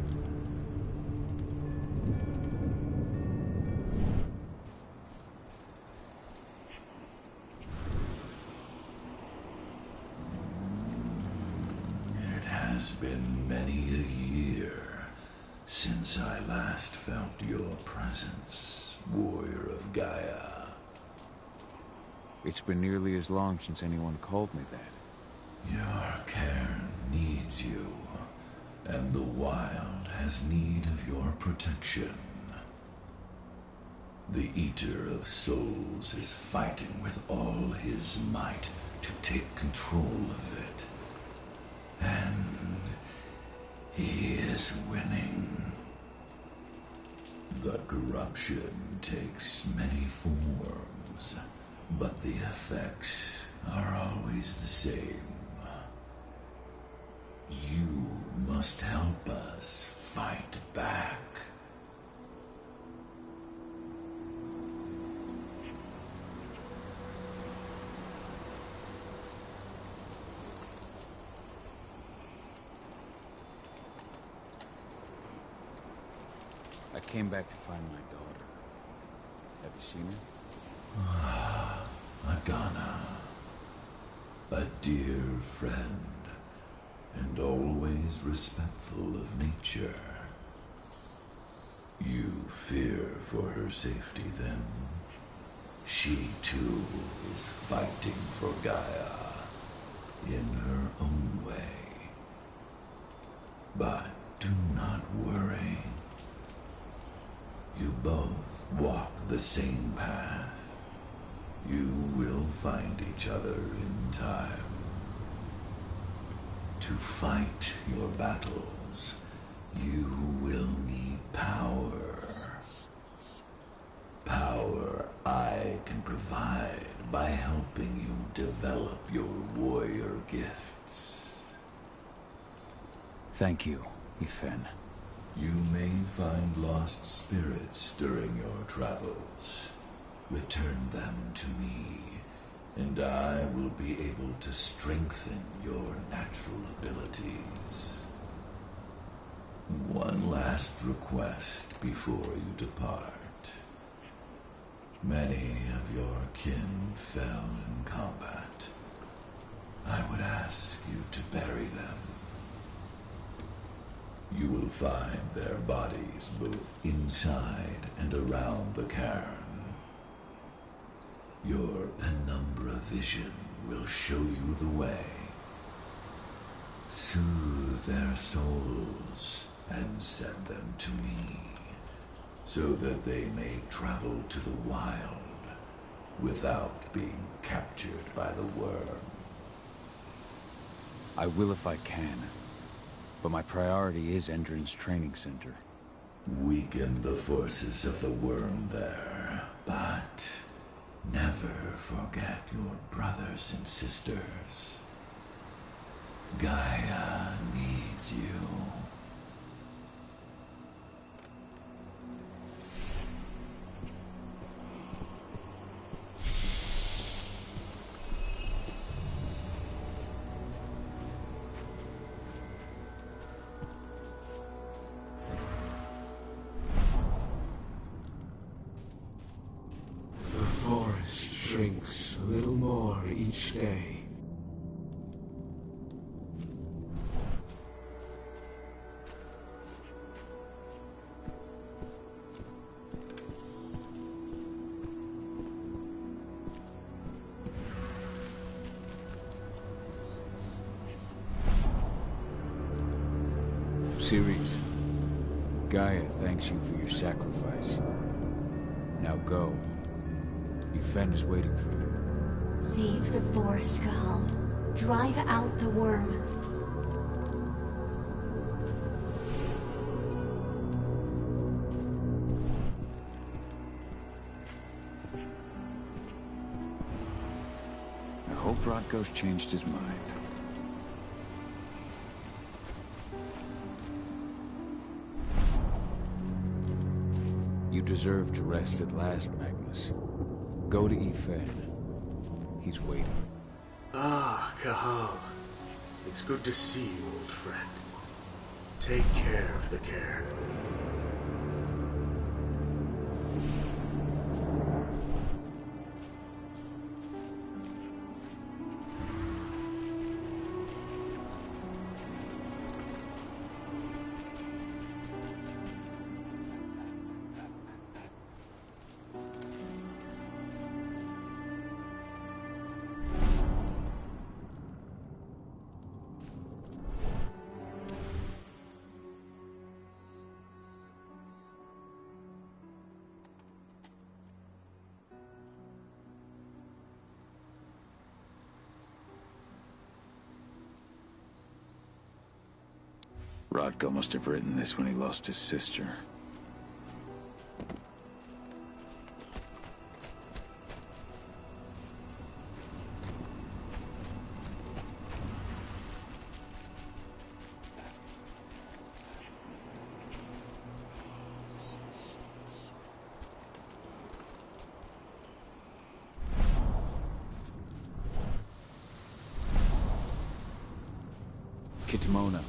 It has been many a year since I last felt your presence, warrior of Gaia. It's been nearly as long since anyone called me that. Your cairn needs you, and the wild has need of your protection. The Eater of Souls is fighting with all his might to take control of it. And he is winning. The corruption takes many forms, but the effects are always the same. You must help us fight back. I came back to find my daughter. Have you seen her? Agana, a dear friend, and always respectful of nature. You fear for her safety, then? She, too, is fighting for Gaia, in her own way. But do not worry. You both walk the same path. You will find each other in time. To fight your battles, you will need power. Power I can provide by helping you develop your warrior gifts. Thank you, Stephan. You may find lost spirits during your travels. Return them to me, and I will be able to strengthen your natural abilities. One last request before you depart. Many of your kin fell in combat. I would ask you to bury them. You will find their bodies both inside and around the cairn. Your penumbra vision will show you the way. Soothe their souls and send them to me, so that they may travel to the wild without being captured by the worm. I will if I can, but my priority is Endron's training center. Weaken the forces of the worm there, but never forget your brothers and sisters. Gaia needs you. The forest shrinks a little more each day. Series, Gaia thanks you for your sacrifice. Now go. Stephan is waiting for you. Save the forest, Cahal. Drive out the worm. I hope Rotko's changed his mind. You deserve to rest at last, Magnus. Go to Stephan. He's waiting. Ah, Cahal. It's good to see you, old friend. Take care of the cairn. Rodko must have written this when he lost his sister. Kitmona,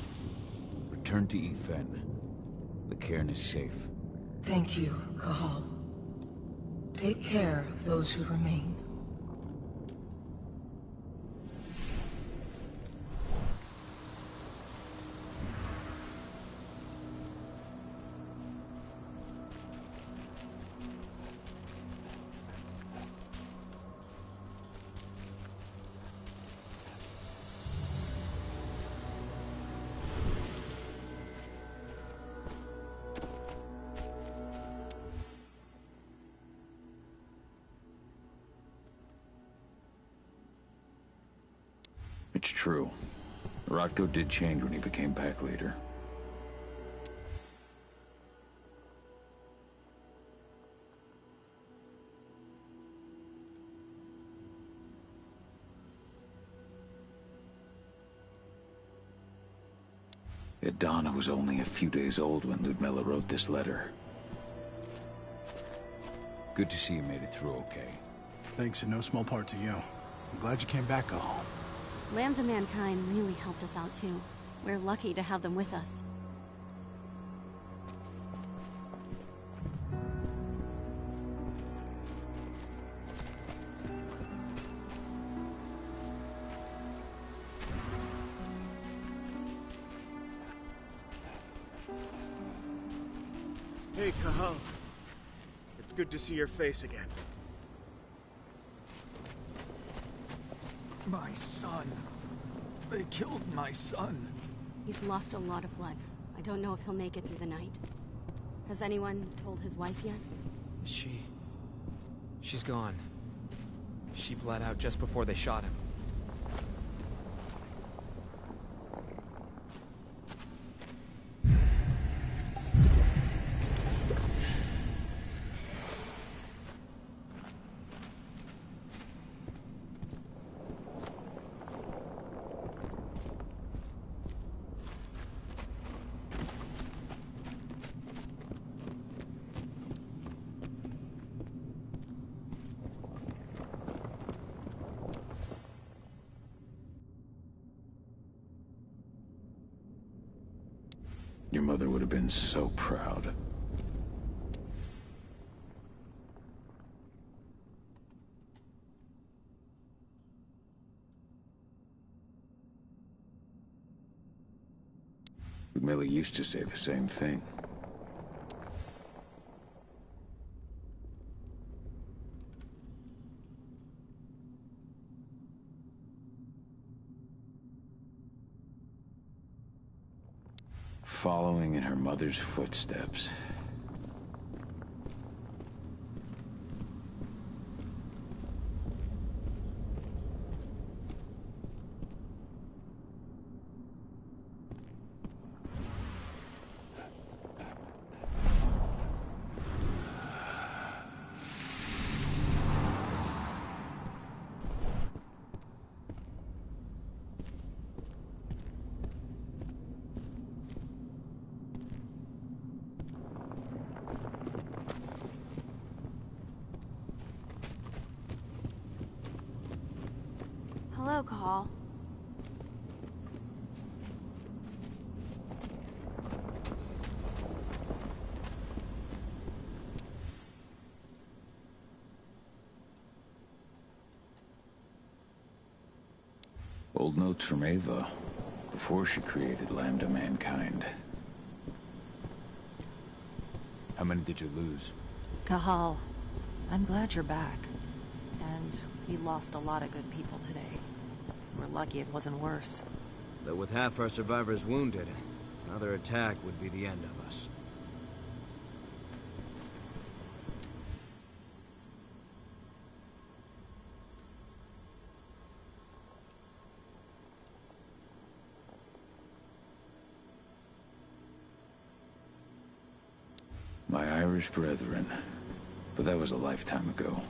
return to Efen. The cairn is safe. Thank you, Kahal. Take care of those who remain. It's true. Rodko did change when he became pack leader. Donna was only a few days old when Ludmilla wrote this letter. Good to see you made it through okay. Thanks in no small part to you. I'm glad you came back, Kahal. Lambda Mankind really helped us out too. We're lucky to have them with us. Hey, Kahal. It's good to see your face again. My son. They killed my son. He's lost a lot of blood. I don't know if he'll make it through the night. Has anyone told his wife yet? She's gone. She bled out just before they shot him. Your mother would have been so proud. Millie used to say the same thing. Following in her mother's footsteps. Hello, Kahal. Old notes from Ava, before she created Lambda Mankind. How many did you lose? Kahal, I'm glad you're back. And we lost a lot of good people today. We're lucky it wasn't worse. But with half our survivors wounded, another attack would be the end of us. My Irish brethren. But that was a lifetime ago.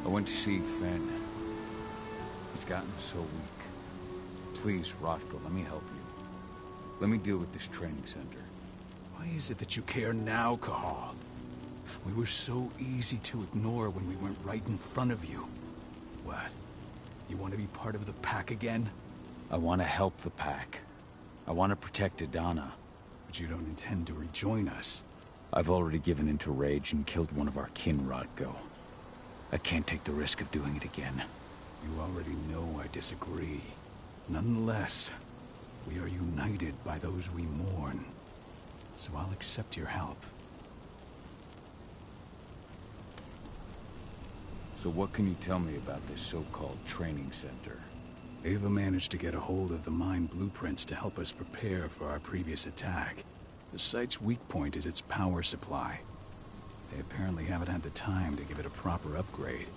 I went to see Fenn. He's gotten so weak. Please, Rothko, let me help you. Let me deal with this training center. Why is it that you care now, Cahal? We were so easy to ignore when we went right in front of you. What? You want to be part of the pack again? I want to help the pack. I want to protect Adana. But you don't intend to rejoin us. I've already given in to rage and killed one of our kin, Rothko. I can't take the risk of doing it again. You already know I disagree. Nonetheless, we are united by those we mourn. So I'll accept your help. So what can you tell me about this so-called training center? Ava managed to get a hold of the mine blueprints to help us prepare for our previous attack. The site's weak point is its power supply. They apparently haven't had the time to give it a proper upgrade.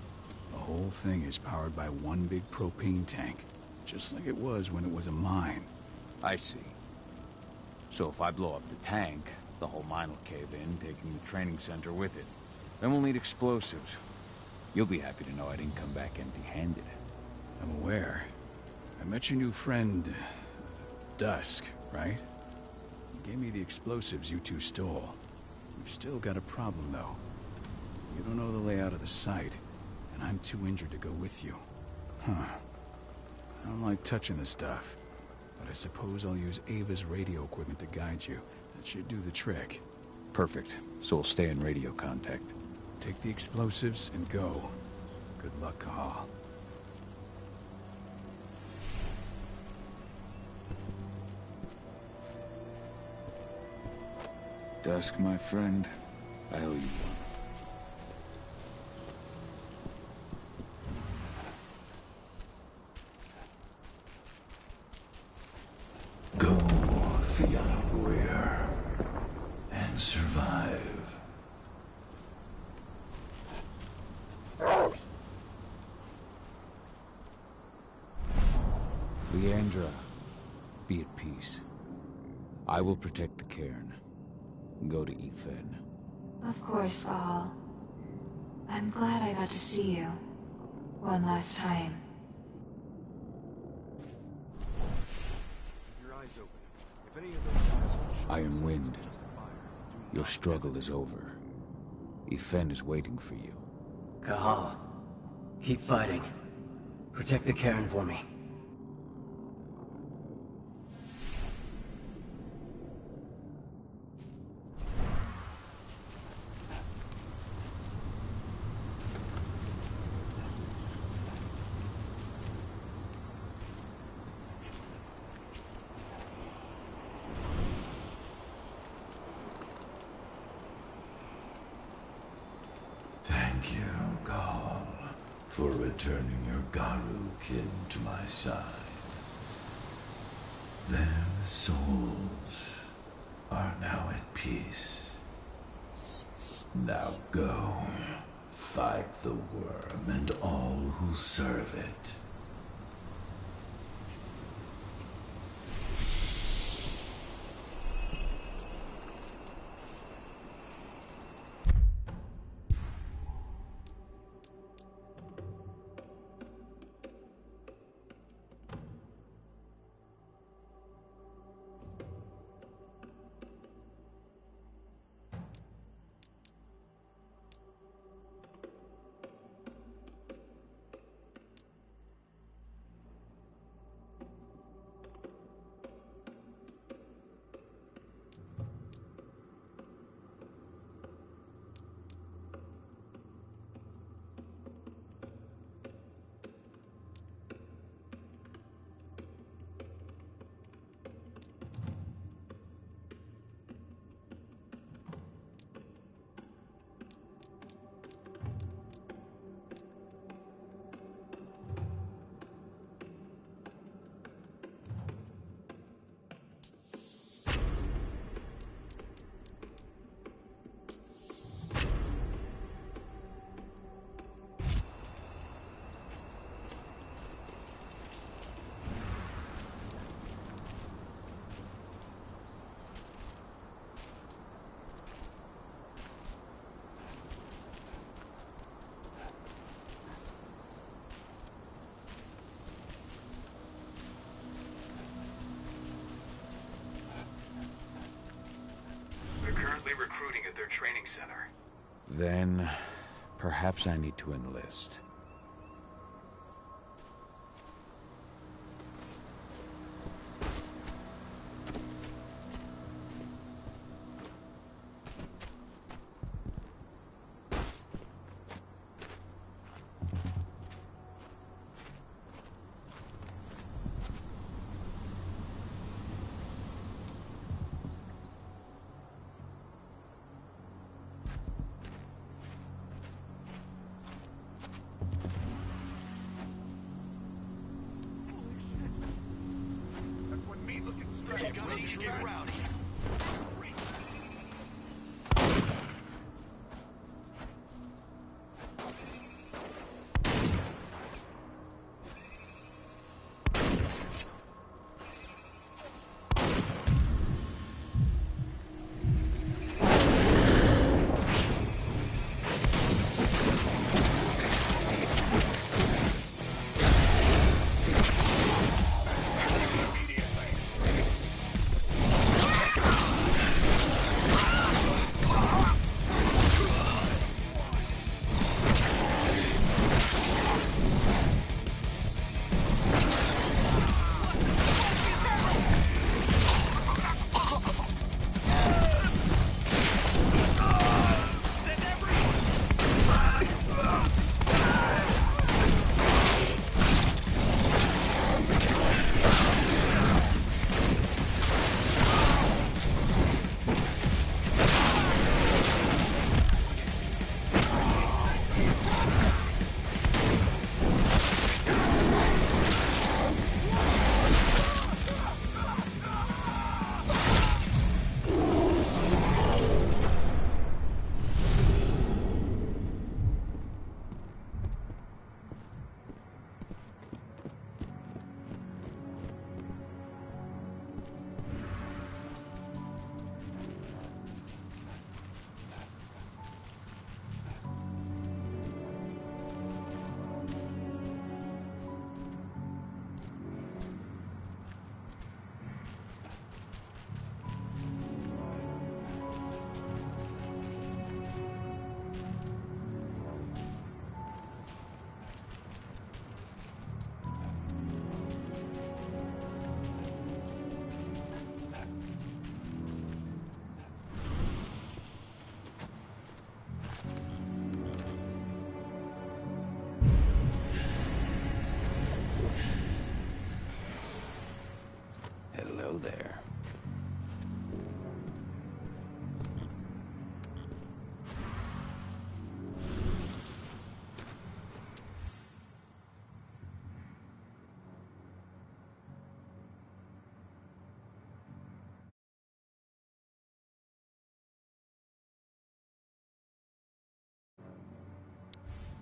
The whole thing is powered by one big propane tank, just like it was when it was a mine. I see. So if I blow up the tank, the whole mine will cave in, taking the training center with it. Then we'll need explosives. You'll be happy to know I didn't come back empty-handed. I'm aware. I met your new friend, Dusk, right? He gave me the explosives you two stole. We've still got a problem, though. You don't know the layout of the site, and I'm too injured to go with you. Huh. I don't like touching the stuff, but I suppose I'll use Ava's radio equipment to guide you. That should do the trick. Perfect. So we'll stay in radio contact. Take the explosives and go. Good luck, Cahal. Dusk, my friend, I owe you one. Go, Fianna warrior, and survive. Leandra, be at peace. I will protect the cairn. Go to Ethan. Of course, Cahal. I'm glad I got to see you. One last time. Keep your eyes open. If any of those assholes show Iron themselves Wind. to justify it, do Your not struggle is over. Ethan is waiting for you. Cahal, keep fighting. Protect the cairn for me. Thank you, Gall, for returning your Garu kin to my side. Their souls are now at peace. Now go, fight the worm and all who serve it. Recruiting at their training center. Then, perhaps I need to enlist.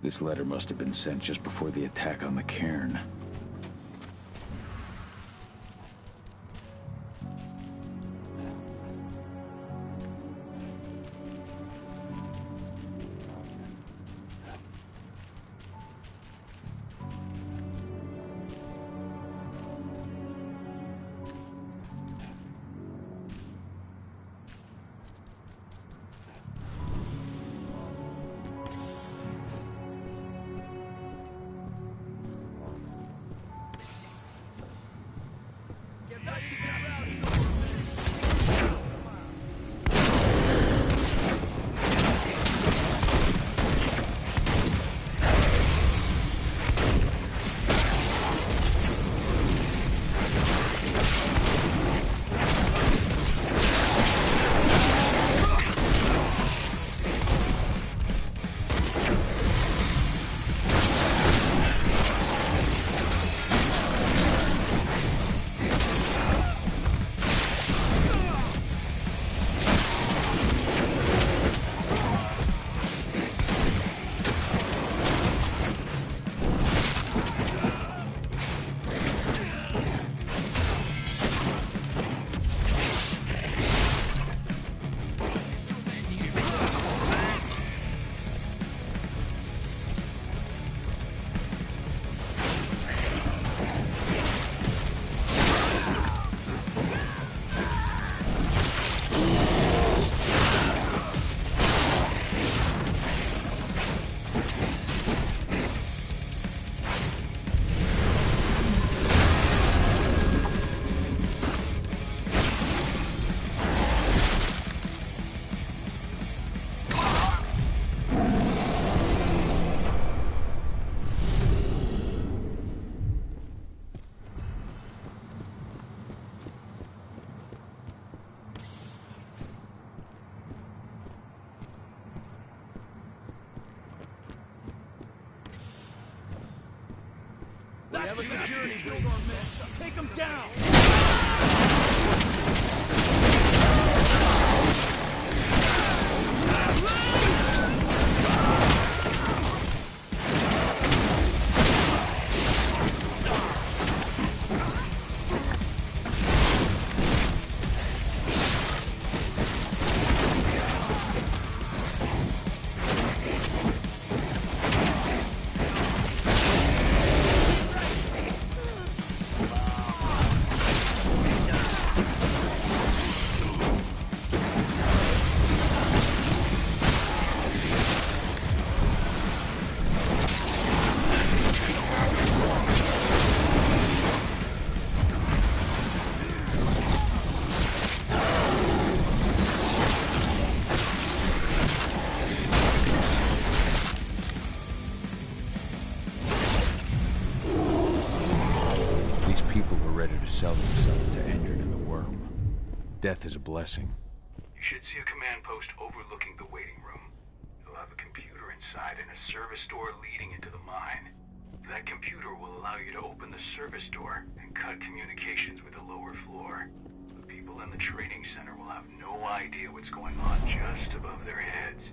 This letter must have been sent just before the attack on the cairn. Have a security breach. Take him down! Sell themselves to Endrin and the Worm. Death is a blessing. You should see a command post overlooking the waiting room. You'll have a computer inside and a service door leading into the mine. That computer will allow you to open the service door and cut communications with the lower floor. The people in the training center will have no idea what's going on just above their heads.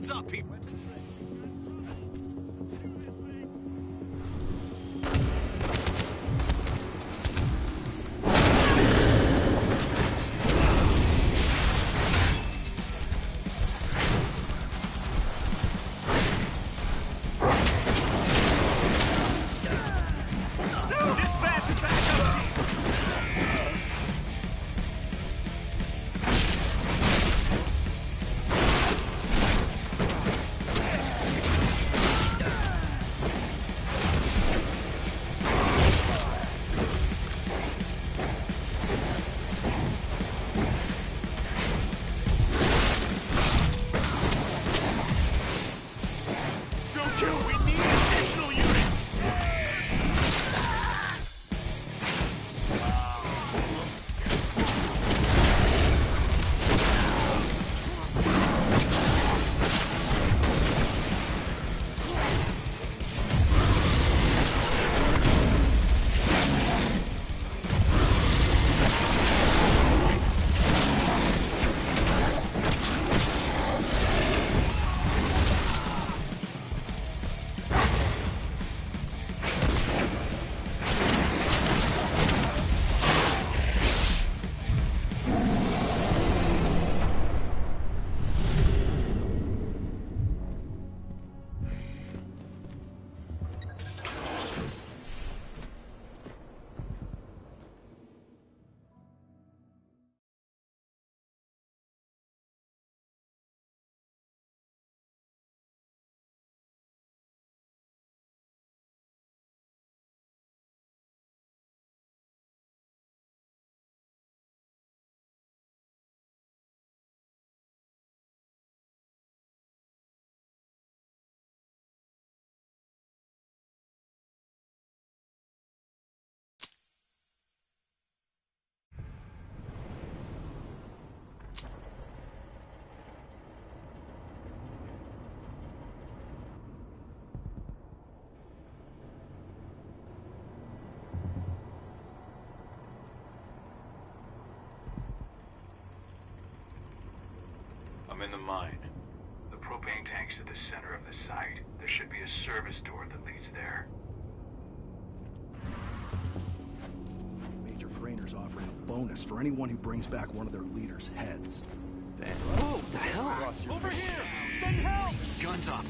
Heads up, people. I'm in the mine. The propane tank's at the center of the site. There should be a service door that leads there. Major Grainer's offering a bonus for anyone who brings back one of their leaders' heads. Damn. Oh, the hell? Over here! Send help! Guns up.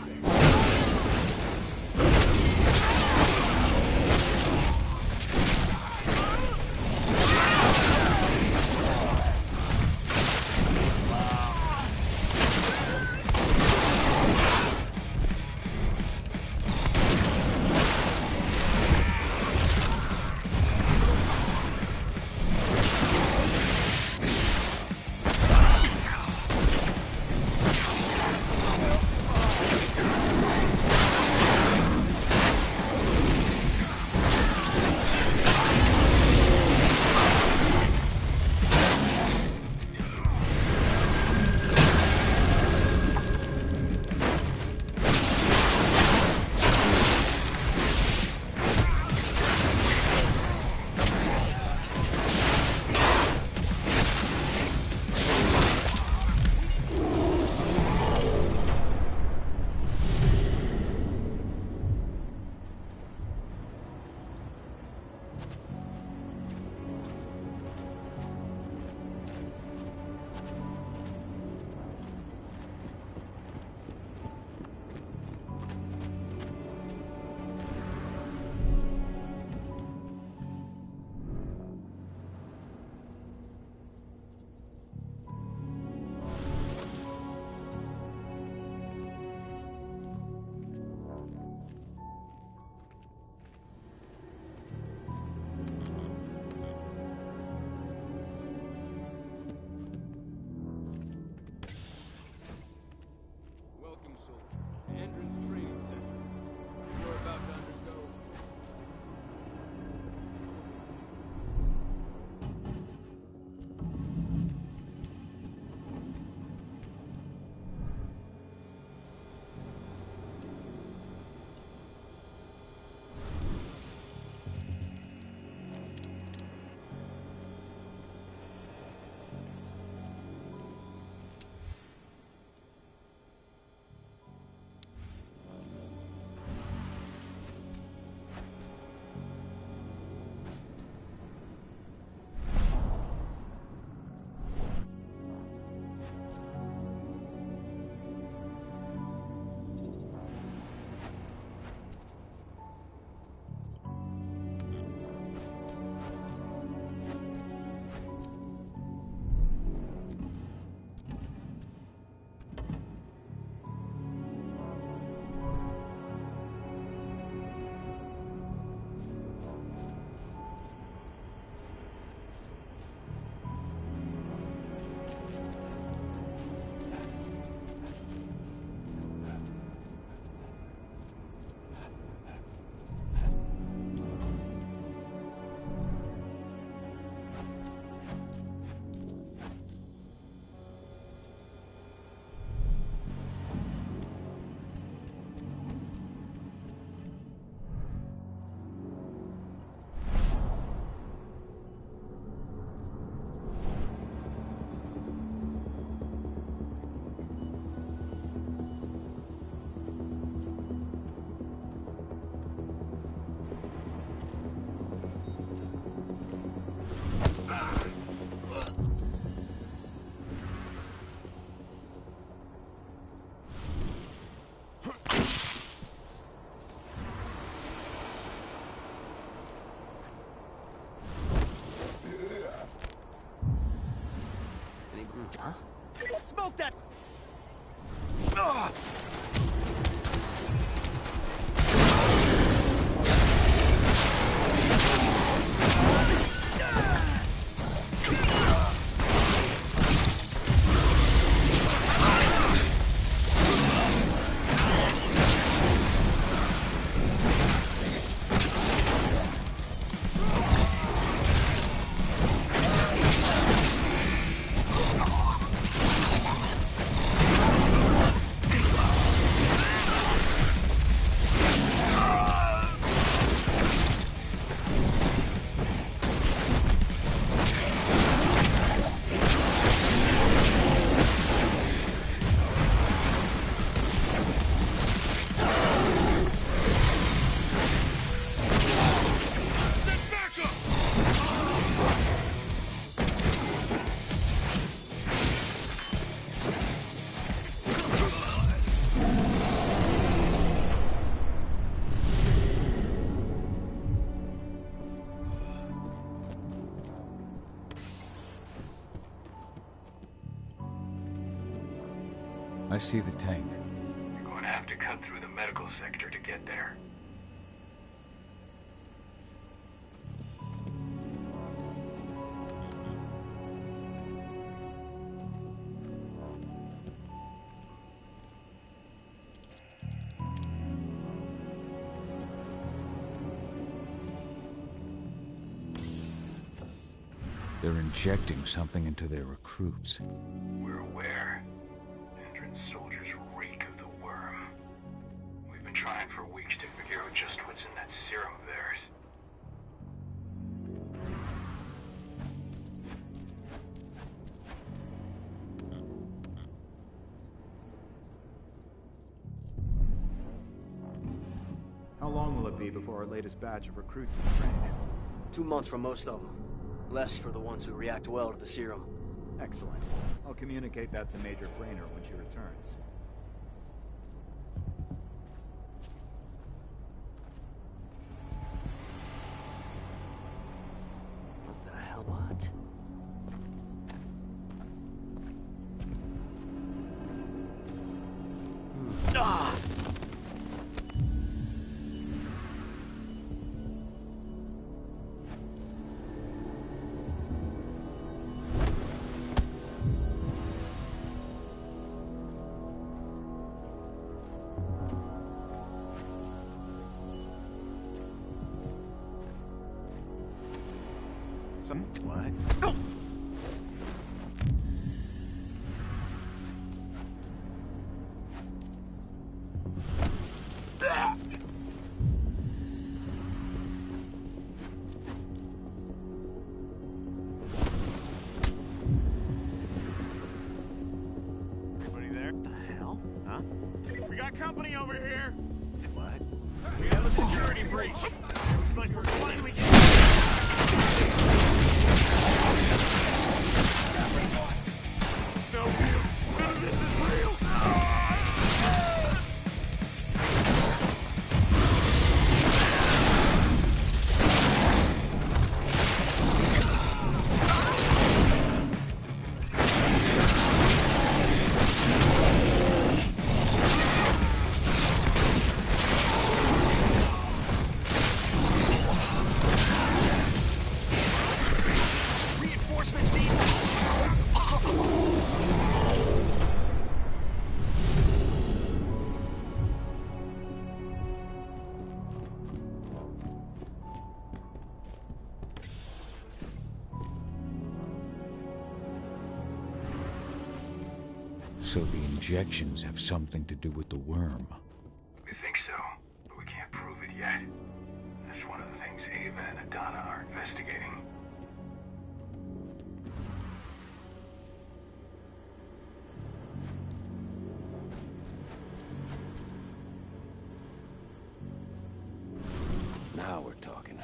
I see the tank. You're going to have to cut through the medical sector to get there. They're injecting something into their recruits. We're aware. Endron's soldiers reek of the worm. We've been trying for weeks to figure out just what's in that serum of theirs. How long will it be before our latest batch of recruits is trained? 2 months for most of them. Less for the ones who react well to the serum. Excellent. I'll communicate that to Major Frainer when she returns. What the hell, what? Ah! What? Anybody there? What the hell? Huh? We got company over here. What? We have a security breach. Looks like we're finally getting. It's no real. None of this is real. Reinforcements needed. So the injections have something to do with the worm. We think so, but we can't prove it yet. That's one of the things Ava and Adana are investigating. Now we're talking.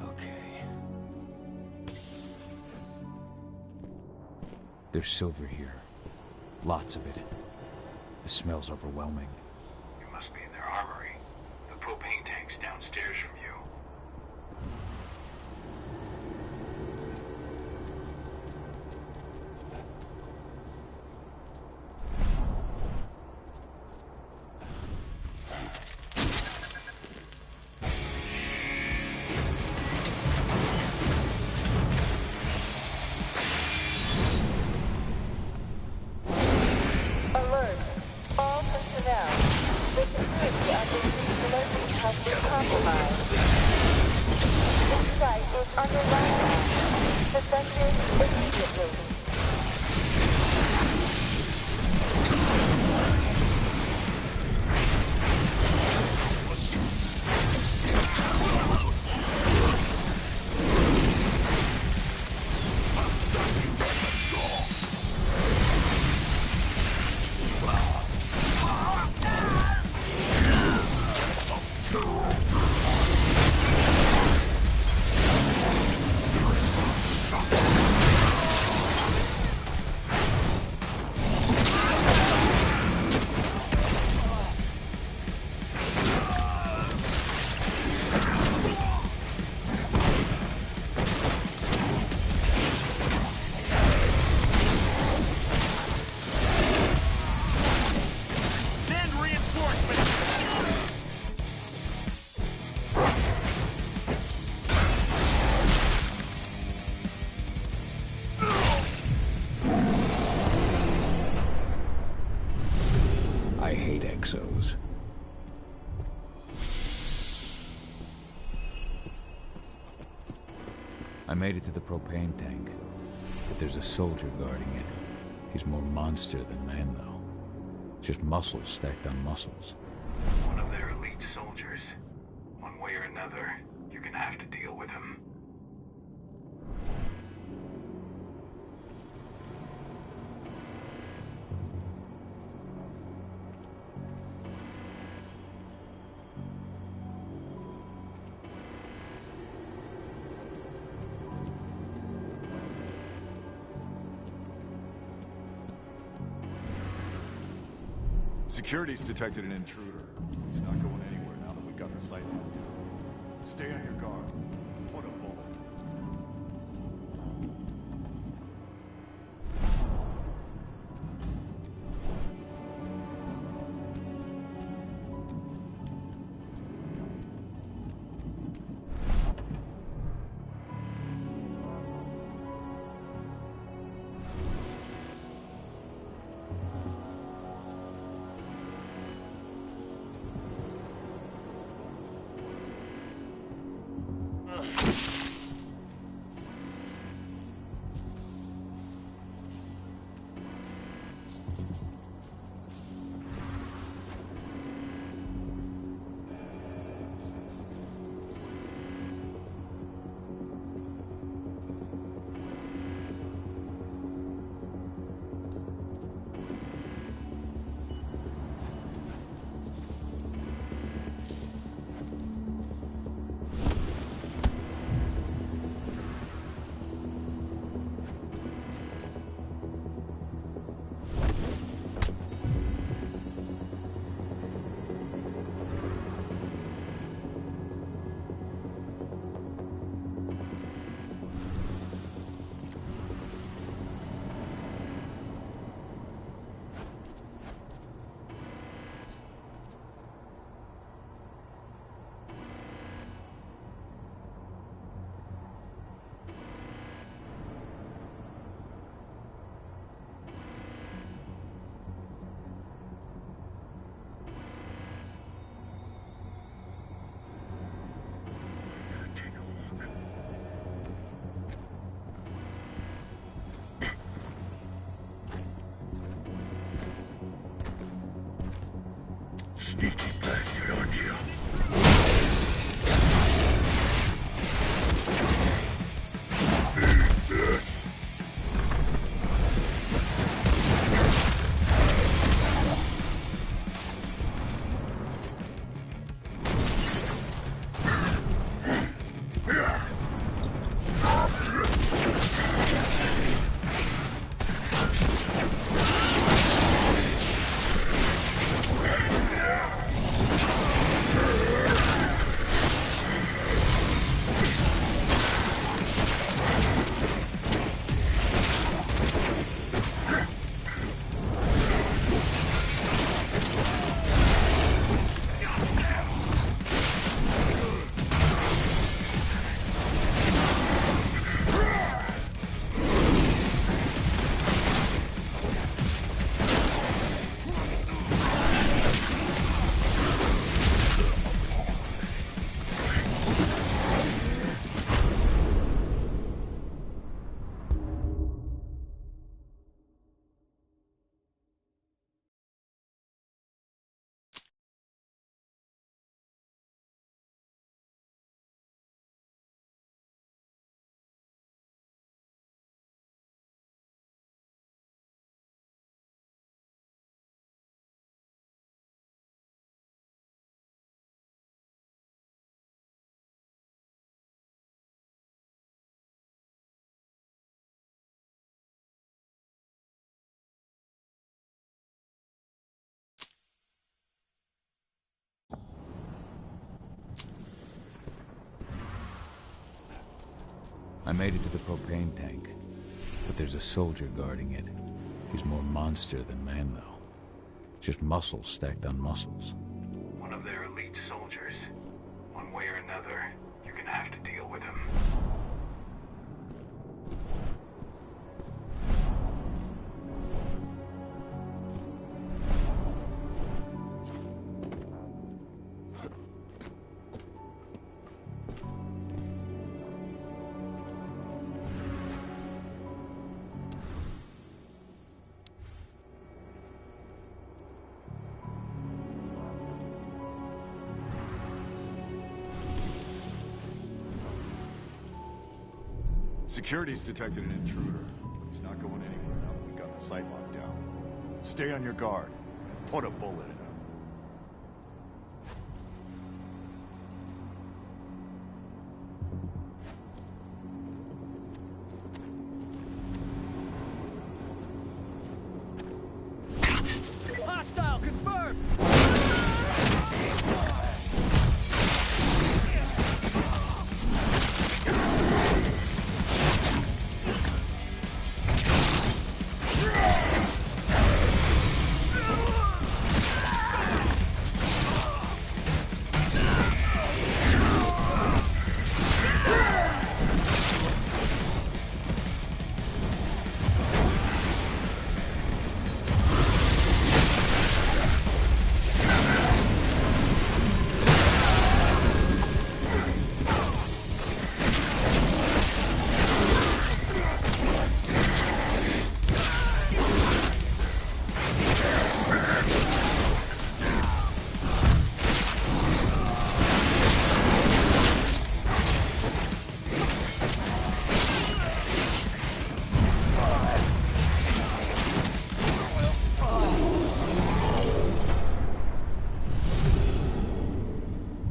Okay. There's silver here. Lots of it. The smell's overwhelming. It must be in their armory. The propane tank's downstairs from you. Alert! All personnel. The security of the facility has been compromised. This site is under lockdown. Suspend it immediately. I hate exos. I made it to the propane tank, but there's a soldier guarding it. He's more monster than man, though. Just muscles stacked on muscles. One of their elite soldiers. One way or another, you're gonna have to deal with him. Security's detected an intruder. He's not going anywhere now that we've got the site locked down. Stay on your guard. Put a bullet. Sneaky bastard, aren't you? Eat this. I made it to the propane tank, but there's a soldier guarding it. He's more monster than man, though. Just muscles stacked on muscles. One of their elite soldiers. One way or another, you're gonna have to deal with him. Security's detected an intruder, but he's not going anywhere now that we got the site locked down. Stay on your guard and put a bullet in him. Hostile confirmed!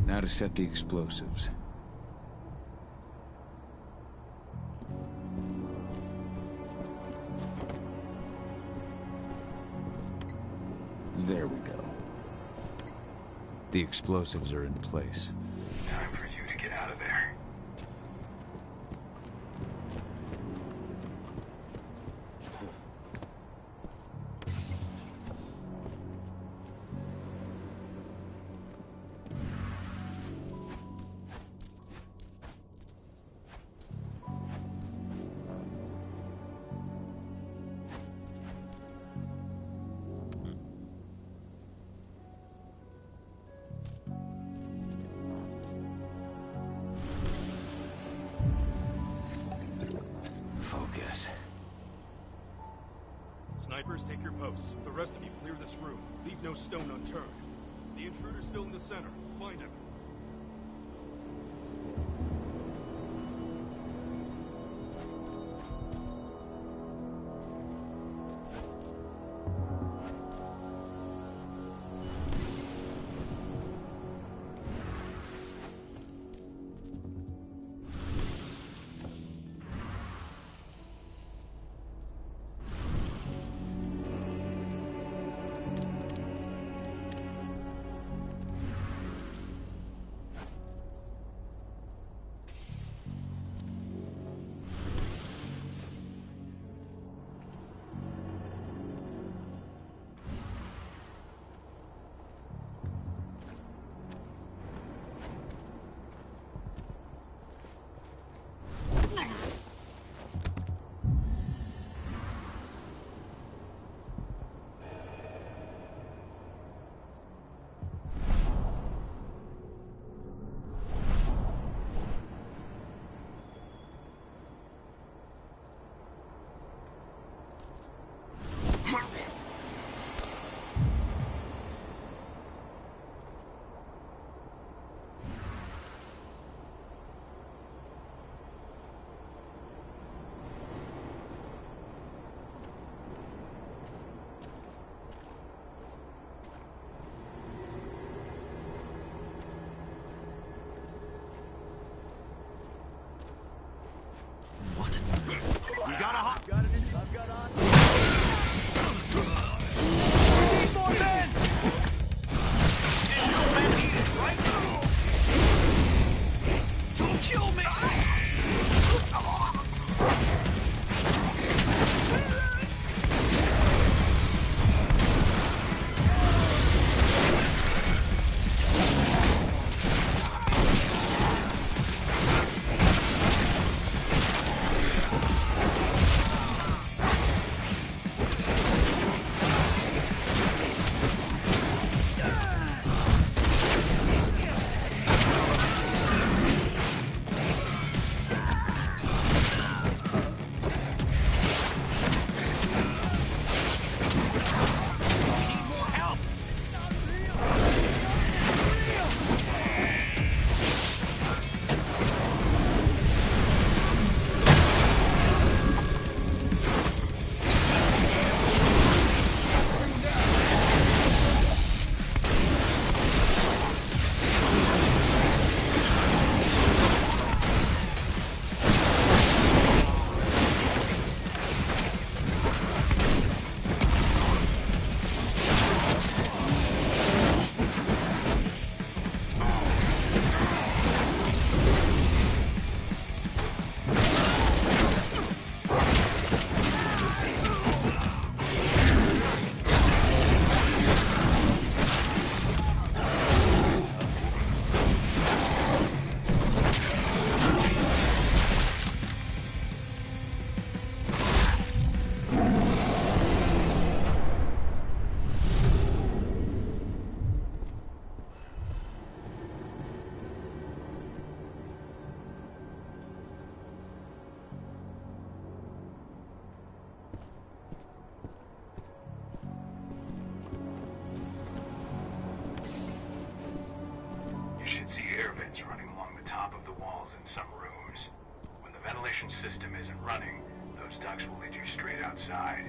Now to set the explosives. There we go. The explosives are in place. Time for you to get out of there. Focus. Snipers, take your posts. The rest of you clear this room. Leave no stone unturned. The intruder's still in the center. Find him. some rooms. When the ventilation system isn't running, those ducts will lead you straight outside.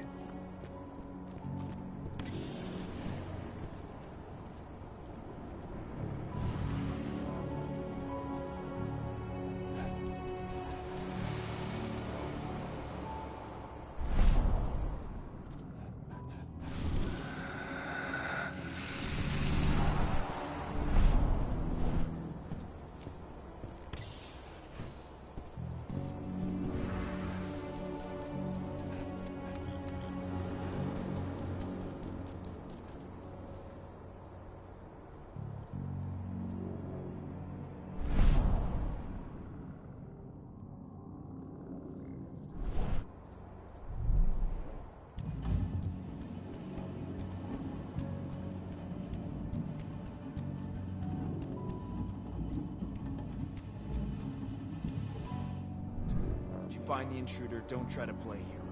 Find the intruder, don't try to play hero.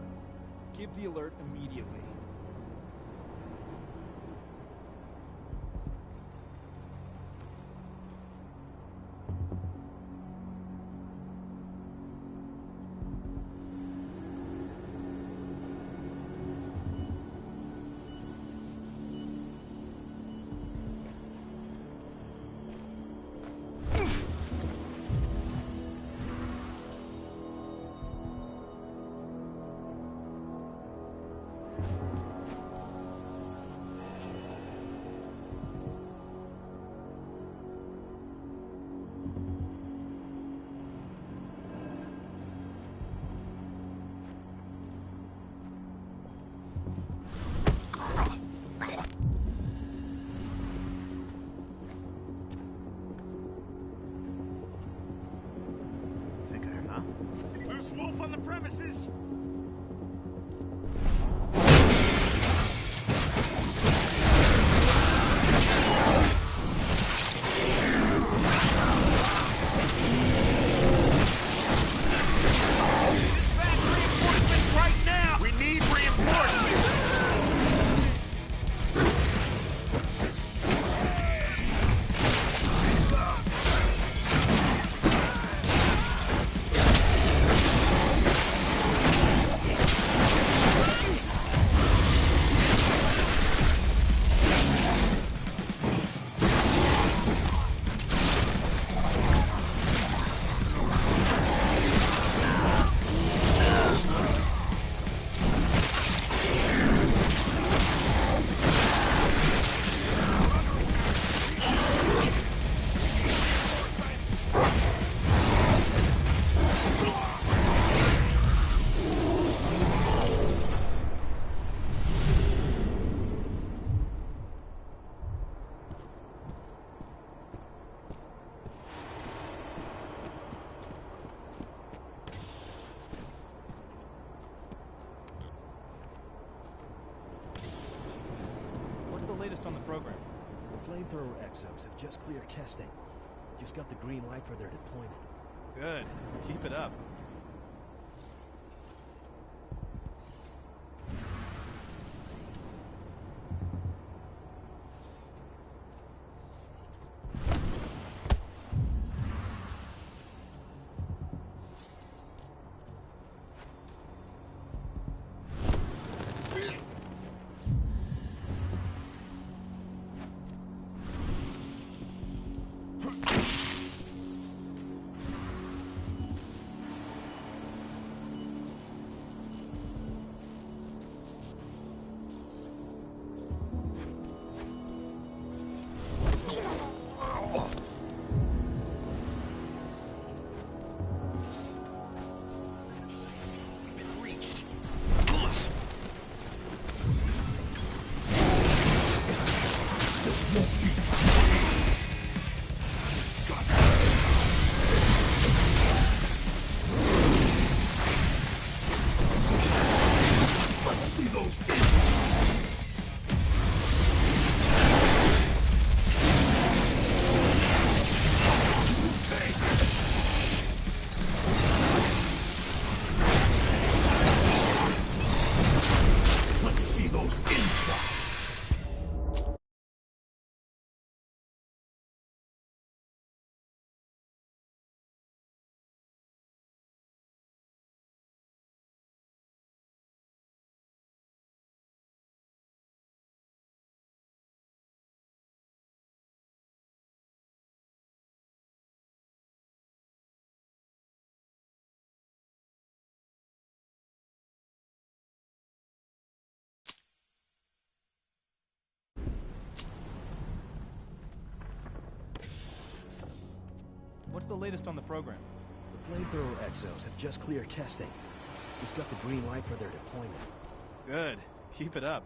Give the alert immediately. Loose wolf on the premises! Dispatch reinforcements right now! We need reinforcements! What's the latest on the program? The flamethrower exos have just cleared testing. Just got the green light for their deployment. Good. Keep it up. the latest on the program? The flamethrower exos have just cleared testing. Just got the green light for their deployment. Good. Keep it up.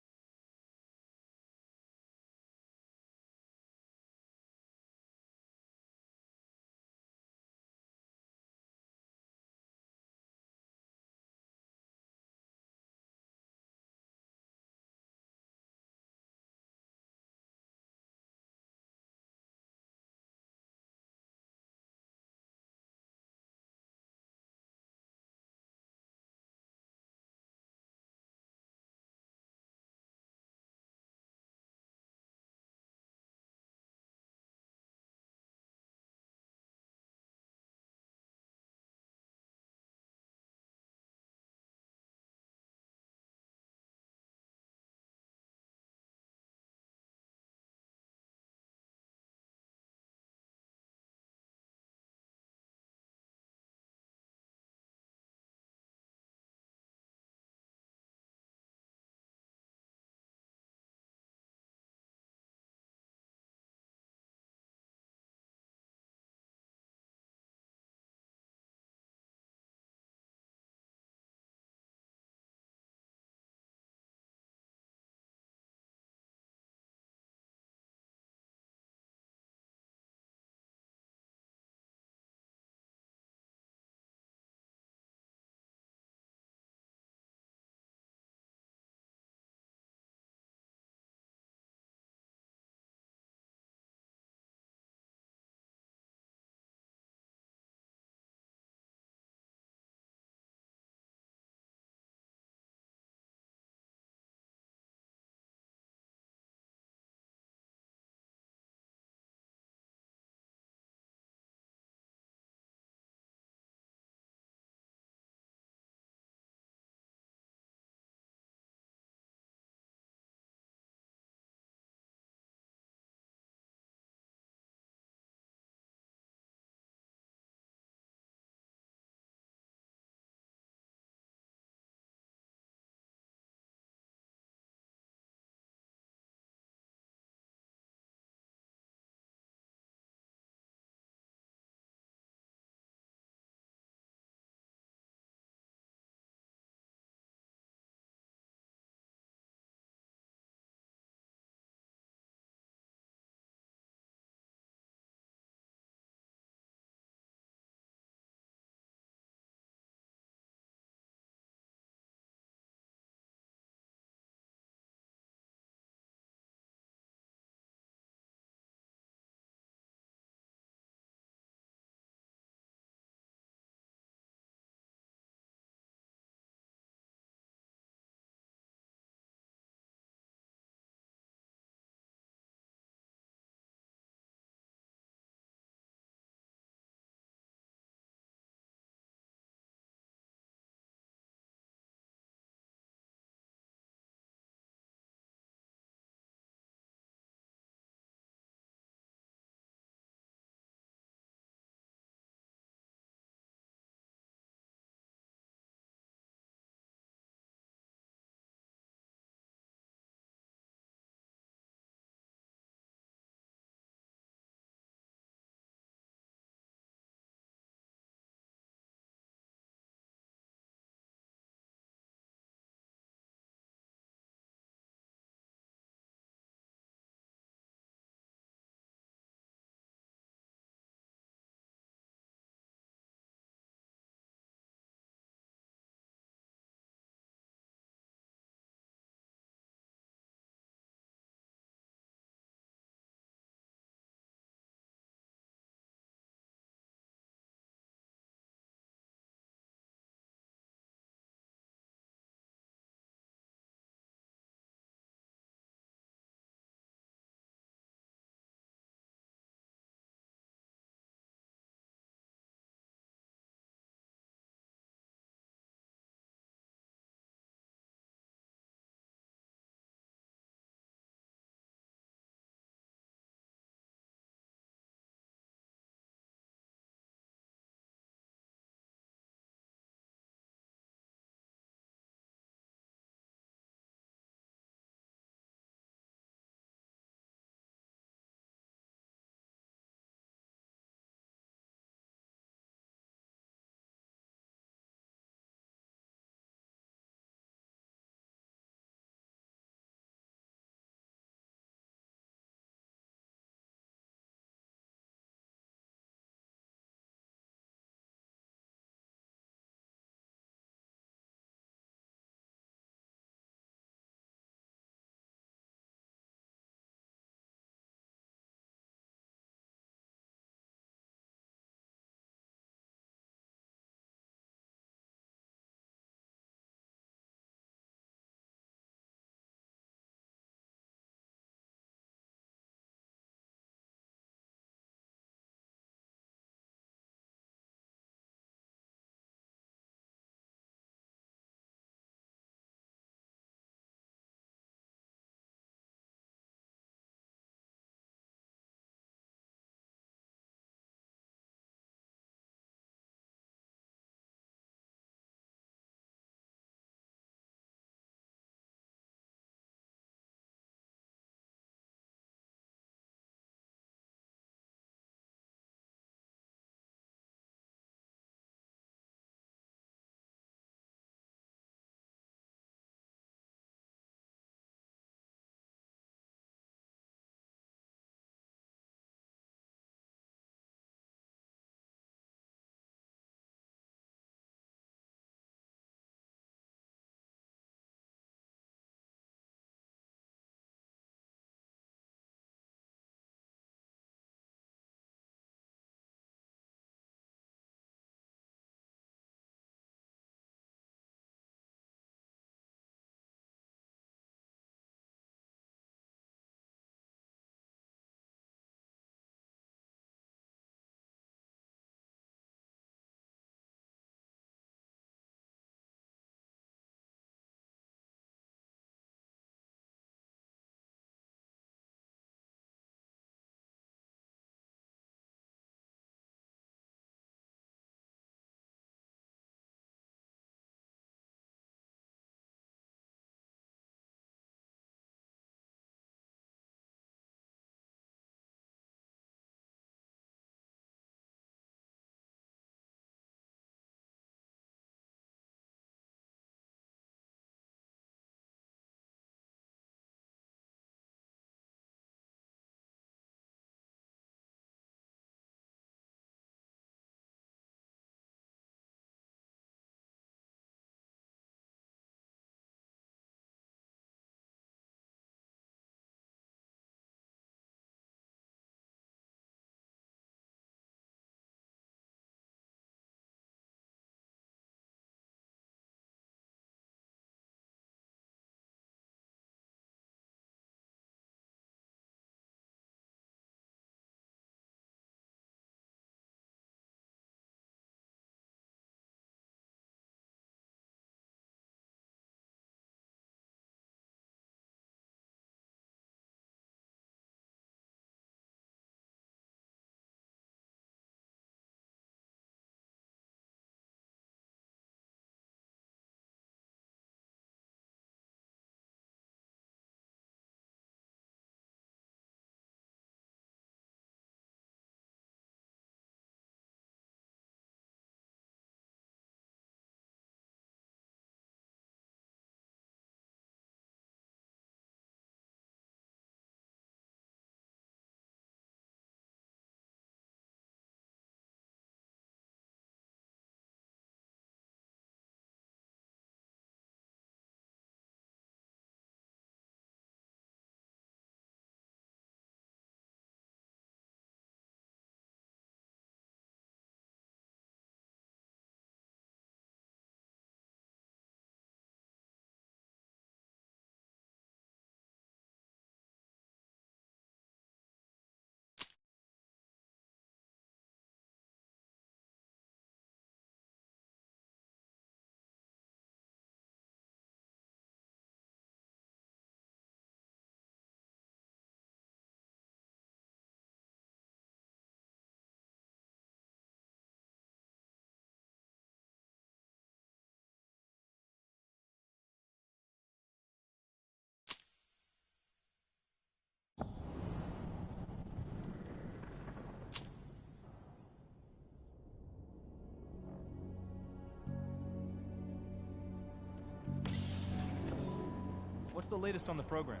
What's the latest on the program?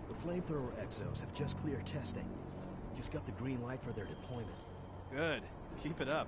The flamethrower exos have just cleared testing. Just got the green light for their deployment. Good. Keep it up.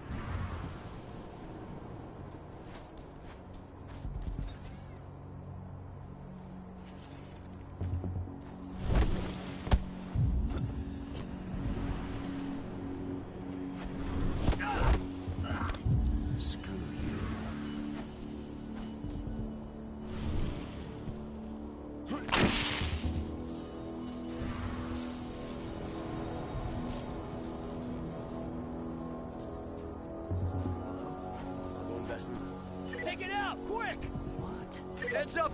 Take it out, quick! What? Heads up!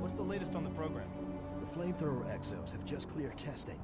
What's the latest on the program? The flamethrower exos have just cleared testing.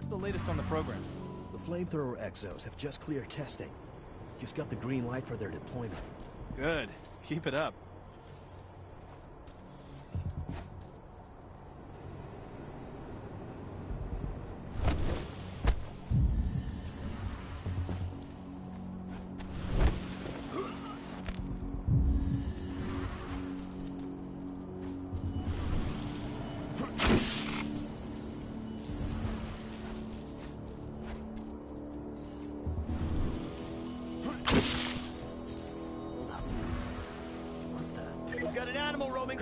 What's the latest on the program? The flamethrower exos have just cleared testing. Just got the green light for their deployment. Good. Keep it up. We've got an animal roaming.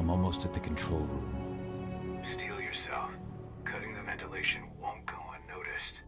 I'm almost at the control room. Steel yourself. Cutting the ventilation won't go unnoticed.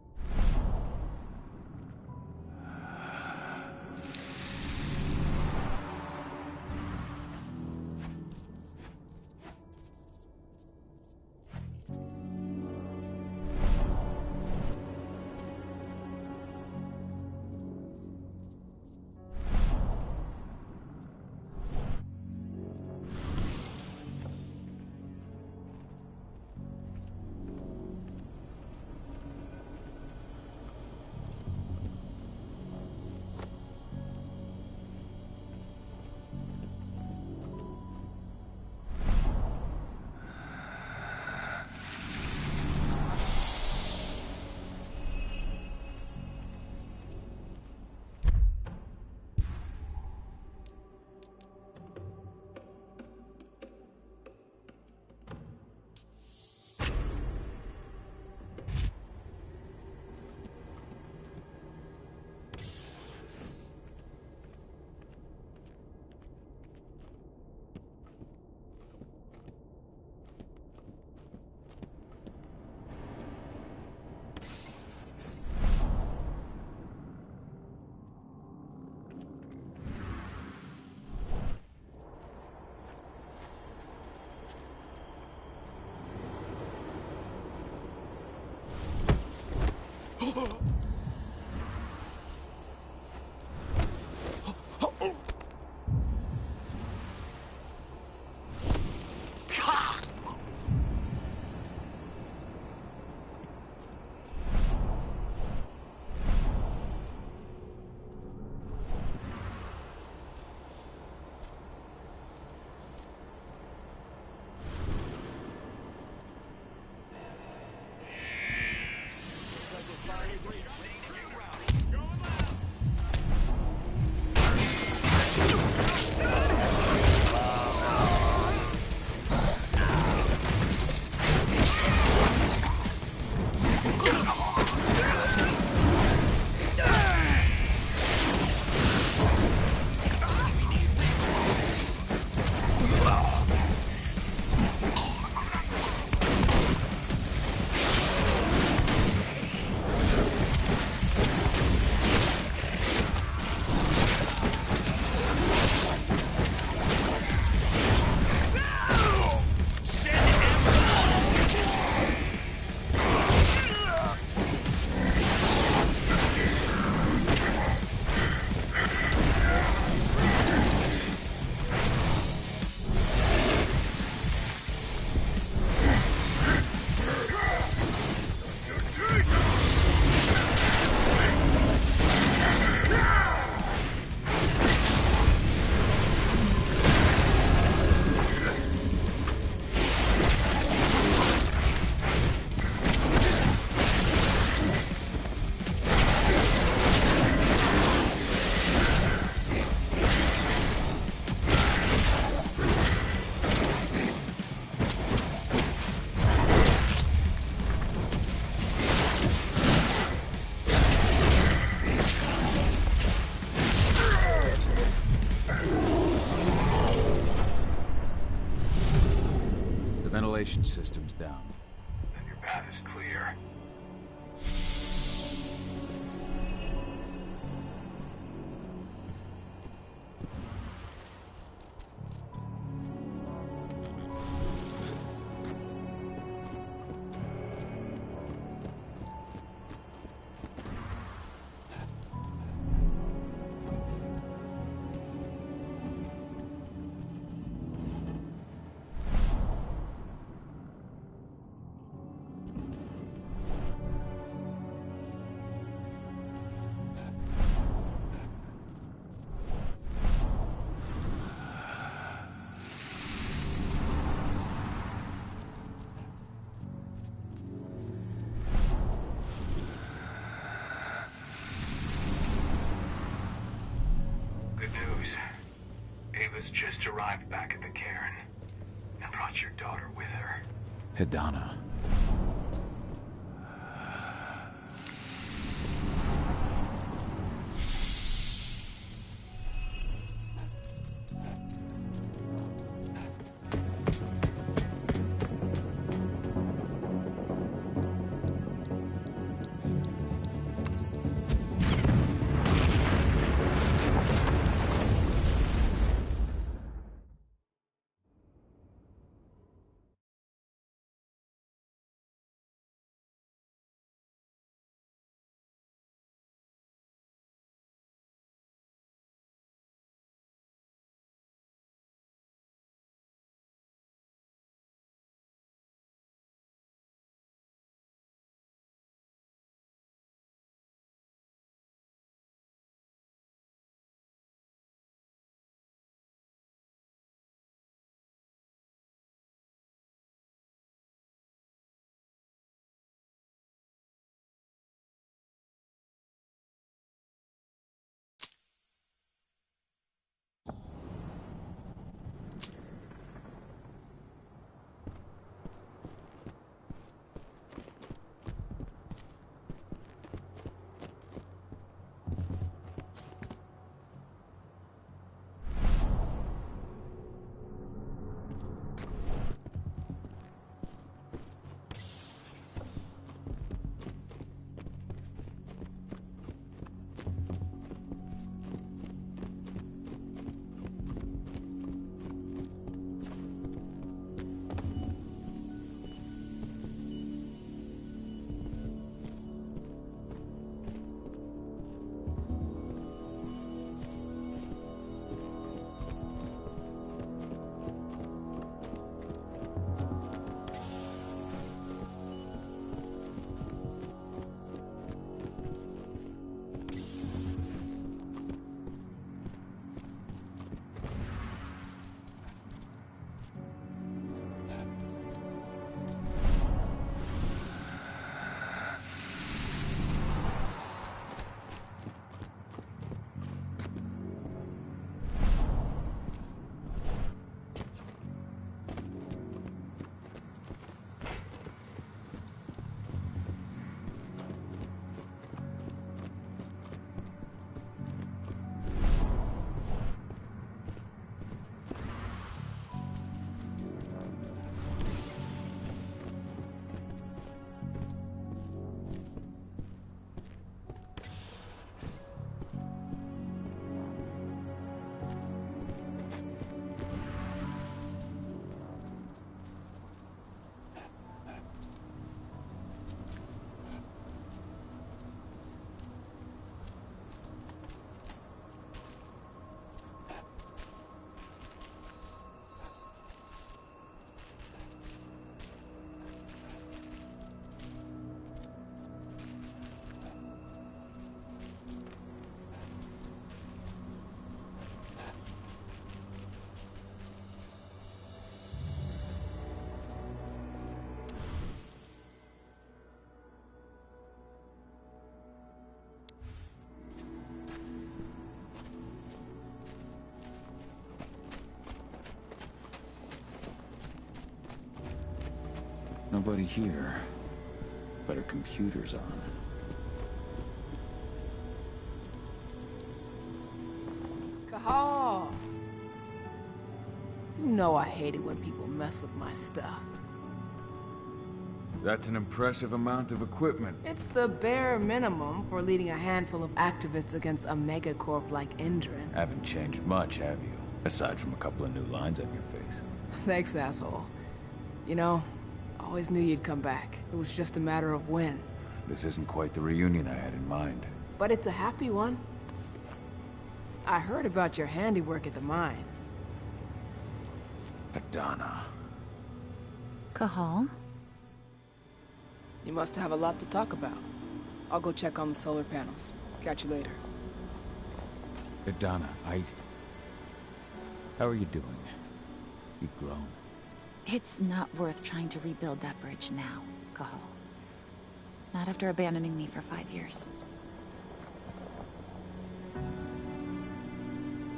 ventilation system's down. Then your path is clear. Good news. Ava's just arrived back at the cairn and brought your daughter with her. Hidana. Nobody here, but her computer's on. Cahal! You know I hate it when people mess with my stuff. That's an impressive amount of equipment. It's the bare minimum for leading a handful of activists against a megacorp like Indran. Haven't changed much, have you? Aside from a couple of new lines on your face. Thanks, asshole. You know, always knew you'd come back. It was just a matter of when. This isn't quite the reunion I had in mind. But it's a happy one. I heard about your handiwork at the mine. Adana. Cahal? You must have a lot to talk about. I'll go check on the solar panels. Catch you later. Adana, how are you doing? You've grown. It's not worth trying to rebuild that bridge now, Cahal. Not after abandoning me for 5 years.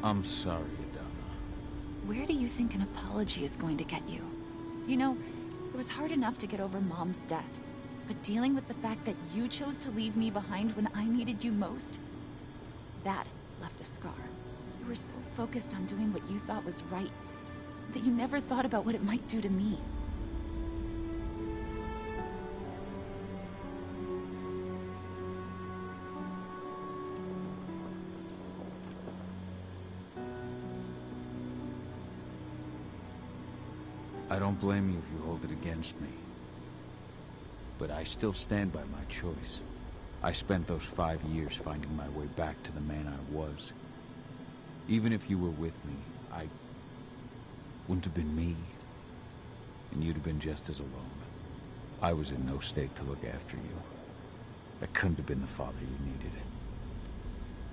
I'm sorry, Adana. Where do you think an apology is going to get you? You know, it was hard enough to get over Mom's death. But dealing with the fact that you chose to leave me behind when I needed you most? That left a scar. You were so focused on doing what you thought was right, that you never thought about what it might do to me. I don't blame you if you hold it against me. But I still stand by my choice. I spent those 5 years finding my way back to the man I was. Even if you were with me, I wouldn't have been me. And you'd have been just as alone. I was in no state to look after you. I couldn't have been the father you needed.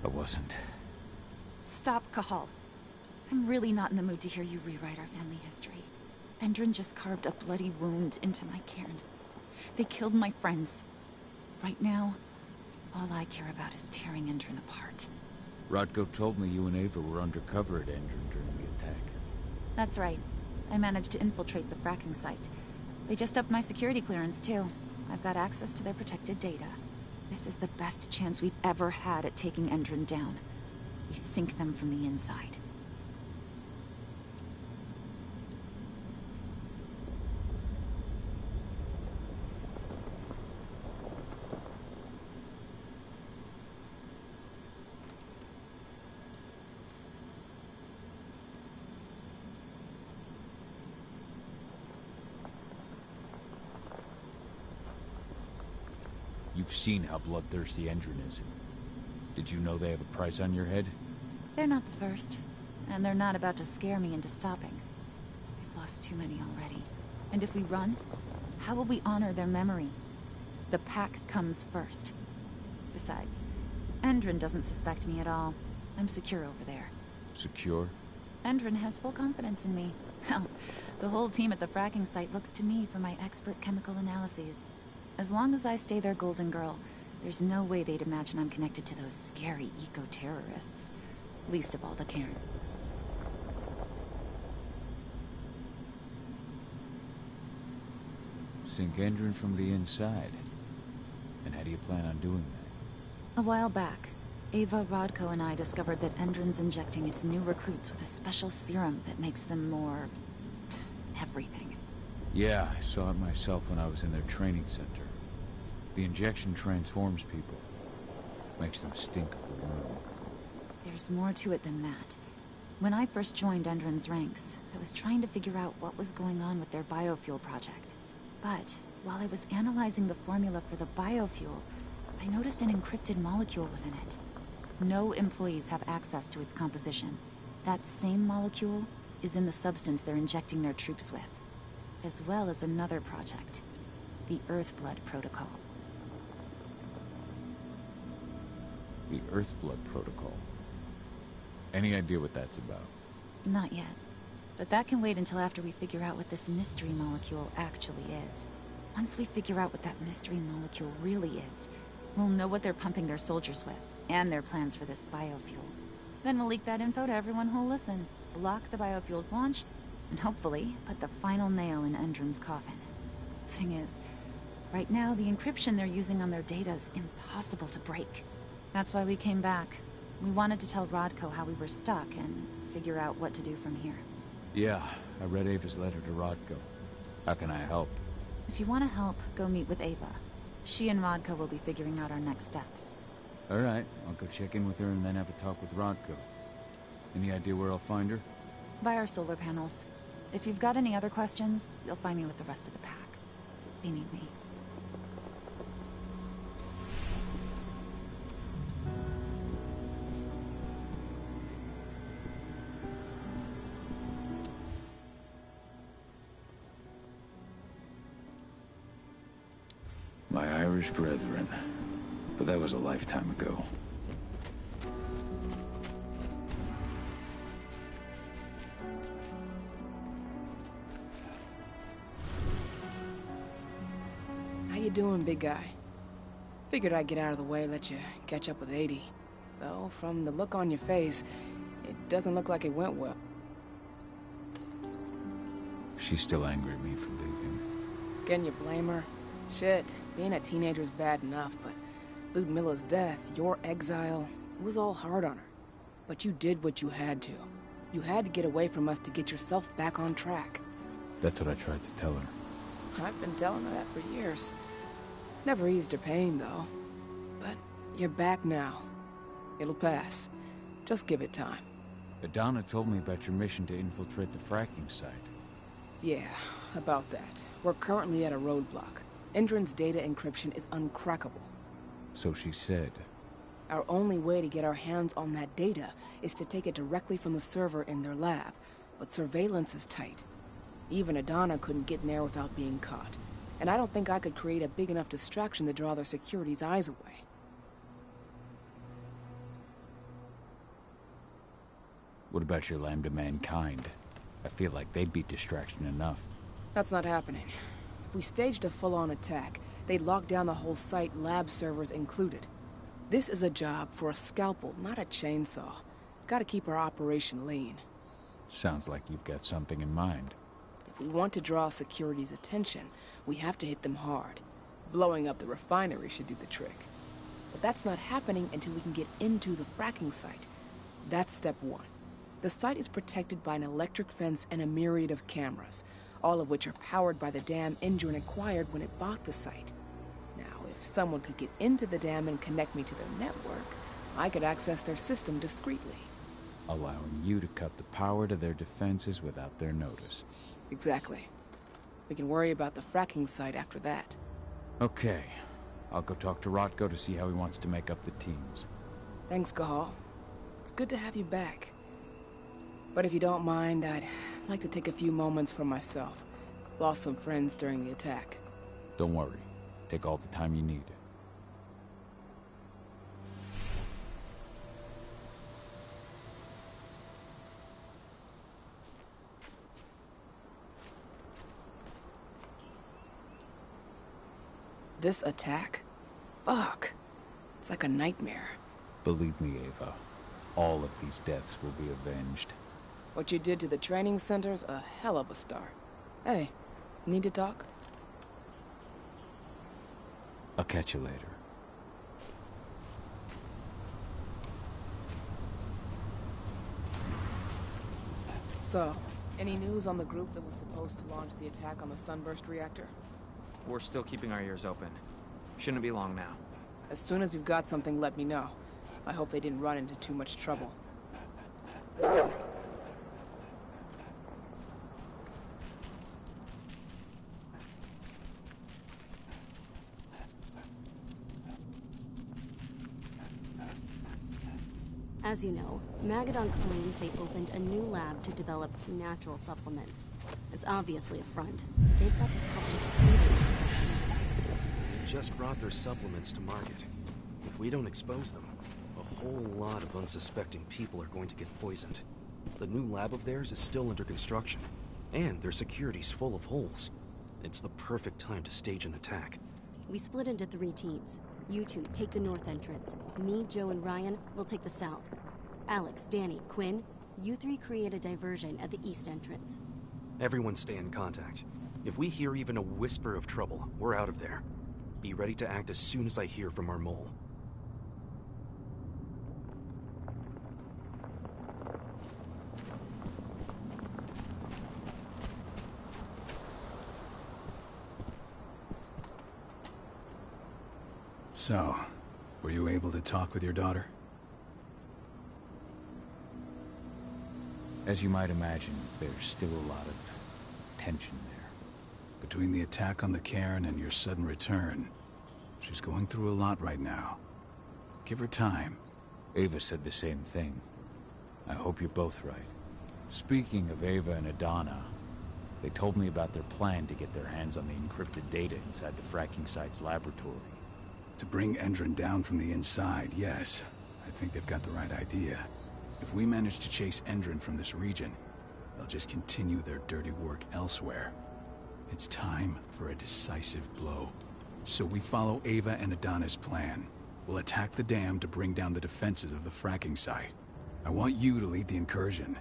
I wasn't. Stop, Cahal. I'm really not in the mood to hear you rewrite our family history. Endrin just carved a bloody wound into my cairn. They killed my friends. Right now, all I care about is tearing Endrin apart. Rodko told me you and Ava were undercover at Endrin during the attack. That's right. I managed to infiltrate the fracking site. They just upped my security clearance, too. I've got access to their protected data. This is the best chance we've ever had at taking Endrin down. We sink them from the inside. You've seen how bloodthirsty Endrin is. Did you know they have a price on your head? They're not the first. And they're not about to scare me into stopping. We've lost too many already. And if we run, how will we honor their memory? The pack comes first. Besides, Endrin doesn't suspect me at all. I'm secure over there. Secure? Endrin has full confidence in me. Hell, the whole team at the fracking site looks to me for my expert chemical analyses. As long as I stay their golden girl, there's no way they'd imagine I'm connected to those scary eco-terrorists. Least of all the cairn. Sink Endrin from the inside. And how do you plan on doing that? A while back, Ava, Rodko, and I discovered that Endrin's injecting its new recruits with a special serum that makes them more... everything. Yeah, I saw it myself when I was in their training center. The injection transforms people. Makes them stink of the worm. There's more to it than that. When I first joined Endrin's ranks, I was trying to figure out what was going on with their biofuel project. But while I was analyzing the formula for the biofuel, I noticed an encrypted molecule within it. No employees have access to its composition. That same molecule is in the substance they're injecting their troops with, as well as another project, the Earthblood Protocol. The Earthblood Protocol. Any idea what that's about? Not yet. But that can wait until after we figure out what this mystery molecule actually is. Once we figure out what that mystery molecule really is, we'll know what they're pumping their soldiers with, and their plans for this biofuel. Then we'll leak that info to everyone who'll listen, block the biofuel's launch, and hopefully put the final nail in Endrin's coffin. Thing is, right now the encryption they're using on their data is impossible to break. That's why we came back. We wanted to tell Rodko how we were stuck and figure out what to do from here. Yeah, I read Ava's letter to Rodko. How can I help? If you want to help, go meet with Ava. She and Rodko will be figuring out our next steps. Alright, I'll go check in with her and then have a talk with Rodko. Any idea where I'll find her? By our solar panels. If you've got any other questions, you'll find me with the rest of the pack. They need me. My Irish brethren. But that was a lifetime ago. How you doing, big guy? Figured I'd get out of the way, let you catch up with 80. Though, from the look on your face, it doesn't look like it went well. She's still angry at me for leaving. Can you blame her? Shit, being a teenager's bad enough, but Ludmilla's death, your exile, it was all hard on her. But you did what you had to. You had to get away from us to get yourself back on track. That's what I tried to tell her. I've been telling her that for years. Never eased her pain, though. But you're back now. It'll pass. Just give it time. Adana told me about your mission to infiltrate the fracking site. Yeah, about that. We're currently at a roadblock. Endron's data encryption is uncrackable. So she said. Our only way to get our hands on that data is to take it directly from the server in their lab. But surveillance is tight. Even Adana couldn't get in there without being caught. And I don't think I could create a big enough distraction to draw their security's eyes away. What about your Lambda Mankind? I feel like they'd be distraction enough. That's not happening. If we staged a full-on attack, they'd lock down the whole site, lab servers included. This is a job for a scalpel, not a chainsaw. Gotta keep our operation lean. Sounds like you've got something in mind. If we want to draw security's attention, we have to hit them hard. Blowing up the refinery should do the trick. But that's not happening until we can get into the fracking site. That's step one. The site is protected by an electric fence and a myriad of cameras, all of which are powered by the dam Endron acquired when it bought the site. Now, if someone could get into the dam and connect me to their network, I could access their system discreetly. Allowing you to cut the power to their defenses without their notice. Exactly. We can worry about the fracking site after that. Okay. I'll go talk to Rodko to see how he wants to make up the teams. Thanks, Cahal. It's good to have you back. But if you don't mind, I'd like to take a few moments for myself. Lost some friends during the attack. Don't worry. Take all the time you need. This attack? Fuck. It's like a nightmare. Believe me, Ava. All of these deaths will be avenged. What you did to the training center's a hell of a start. Hey, need to talk? I'll catch you later. So, any news on the group that was supposed to launch the attack on the Sunburst reactor? We're still keeping our ears open. Shouldn't be long now. As soon as you've got something, let me know. I hope they didn't run into too much trouble. As you know, Magadon claims they opened a new lab to develop natural supplements. It's obviously a front. They've got the public hating. They just brought their supplements to market. If we don't expose them, a whole lot of unsuspecting people are going to get poisoned. The new lab of theirs is still under construction, and their security's full of holes. It's the perfect time to stage an attack. We split into 3 teams. You two take the north entrance. Me, Joe, and Ryan will take the south. Alex, Danny, Quinn, you 3 create a diversion at the east entrance. Everyone stay in contact. If we hear even a whisper of trouble, we're out of there. Be ready to act as soon as I hear from our mole. So, were you able to talk with your daughter? As you might imagine, there's still a lot of tension there. Between the attack on the cairn and your sudden return, she's going through a lot right now. Give her time. Ava said the same thing. I hope you're both right. Speaking of Ava and Adana, they told me about their plan to get their hands on the encrypted data inside the fracking site's laboratory. To bring Endron down from the inside, yes. I think they've got the right idea. If we manage to chase Endron from this region, they'll just continue their dirty work elsewhere. It's time for a decisive blow. So we follow Ava and Adana's plan. We'll attack the dam to bring down the defenses of the fracking site. I want you to lead the incursion.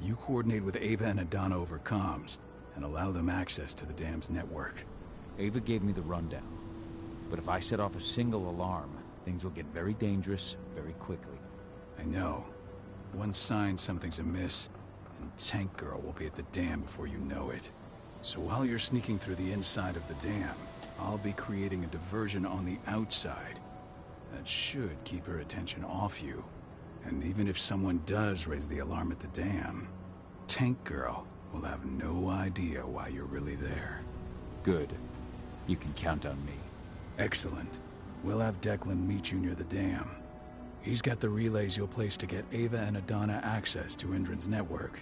You coordinate with Ava and Adana over comms, and allow them access to the dam's network. Ava gave me the rundown. But if I set off a single alarm, things will get very dangerous very quickly. I know. One sign something's amiss, and Tank Girl will be at the dam before you know it. So while you're sneaking through the inside of the dam, I'll be creating a diversion on the outside. That should keep her attention off you. And even if someone does raise the alarm at the dam, Tank Girl will have no idea why you're really there. Good. You can count on me. Excellent. We'll have Declan meet you near the dam. He's got the relays you'll place to get Ava and Adana access to Endron's network.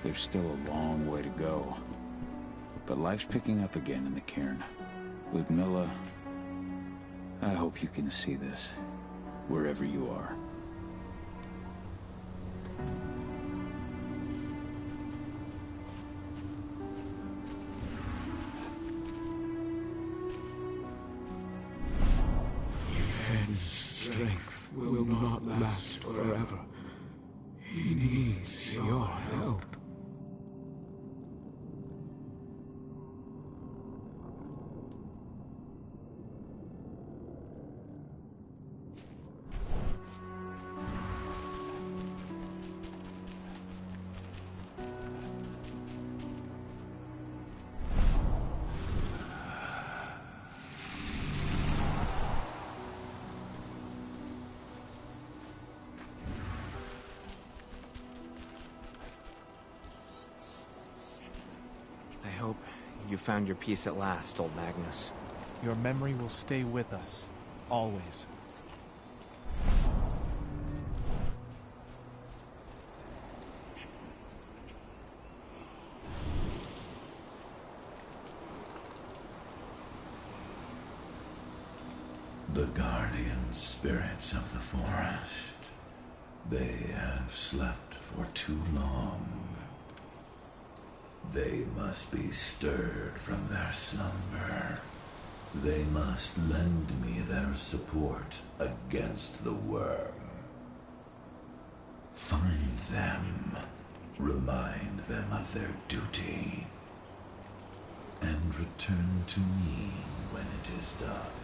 There's still a long way to go. But life's picking up again in the cairn. Ludmilla, I hope you can see this, wherever you are. Fenn's strength will not last forever. He needs your help. I hope you found your peace at last, old Magnus. Your memory will stay with us, always. The guardian spirits of the forest. They have slept for too long. They must be stirred from their slumber. They must lend me their support against the worm. Find them, remind them of their duty, and return to me when it is done.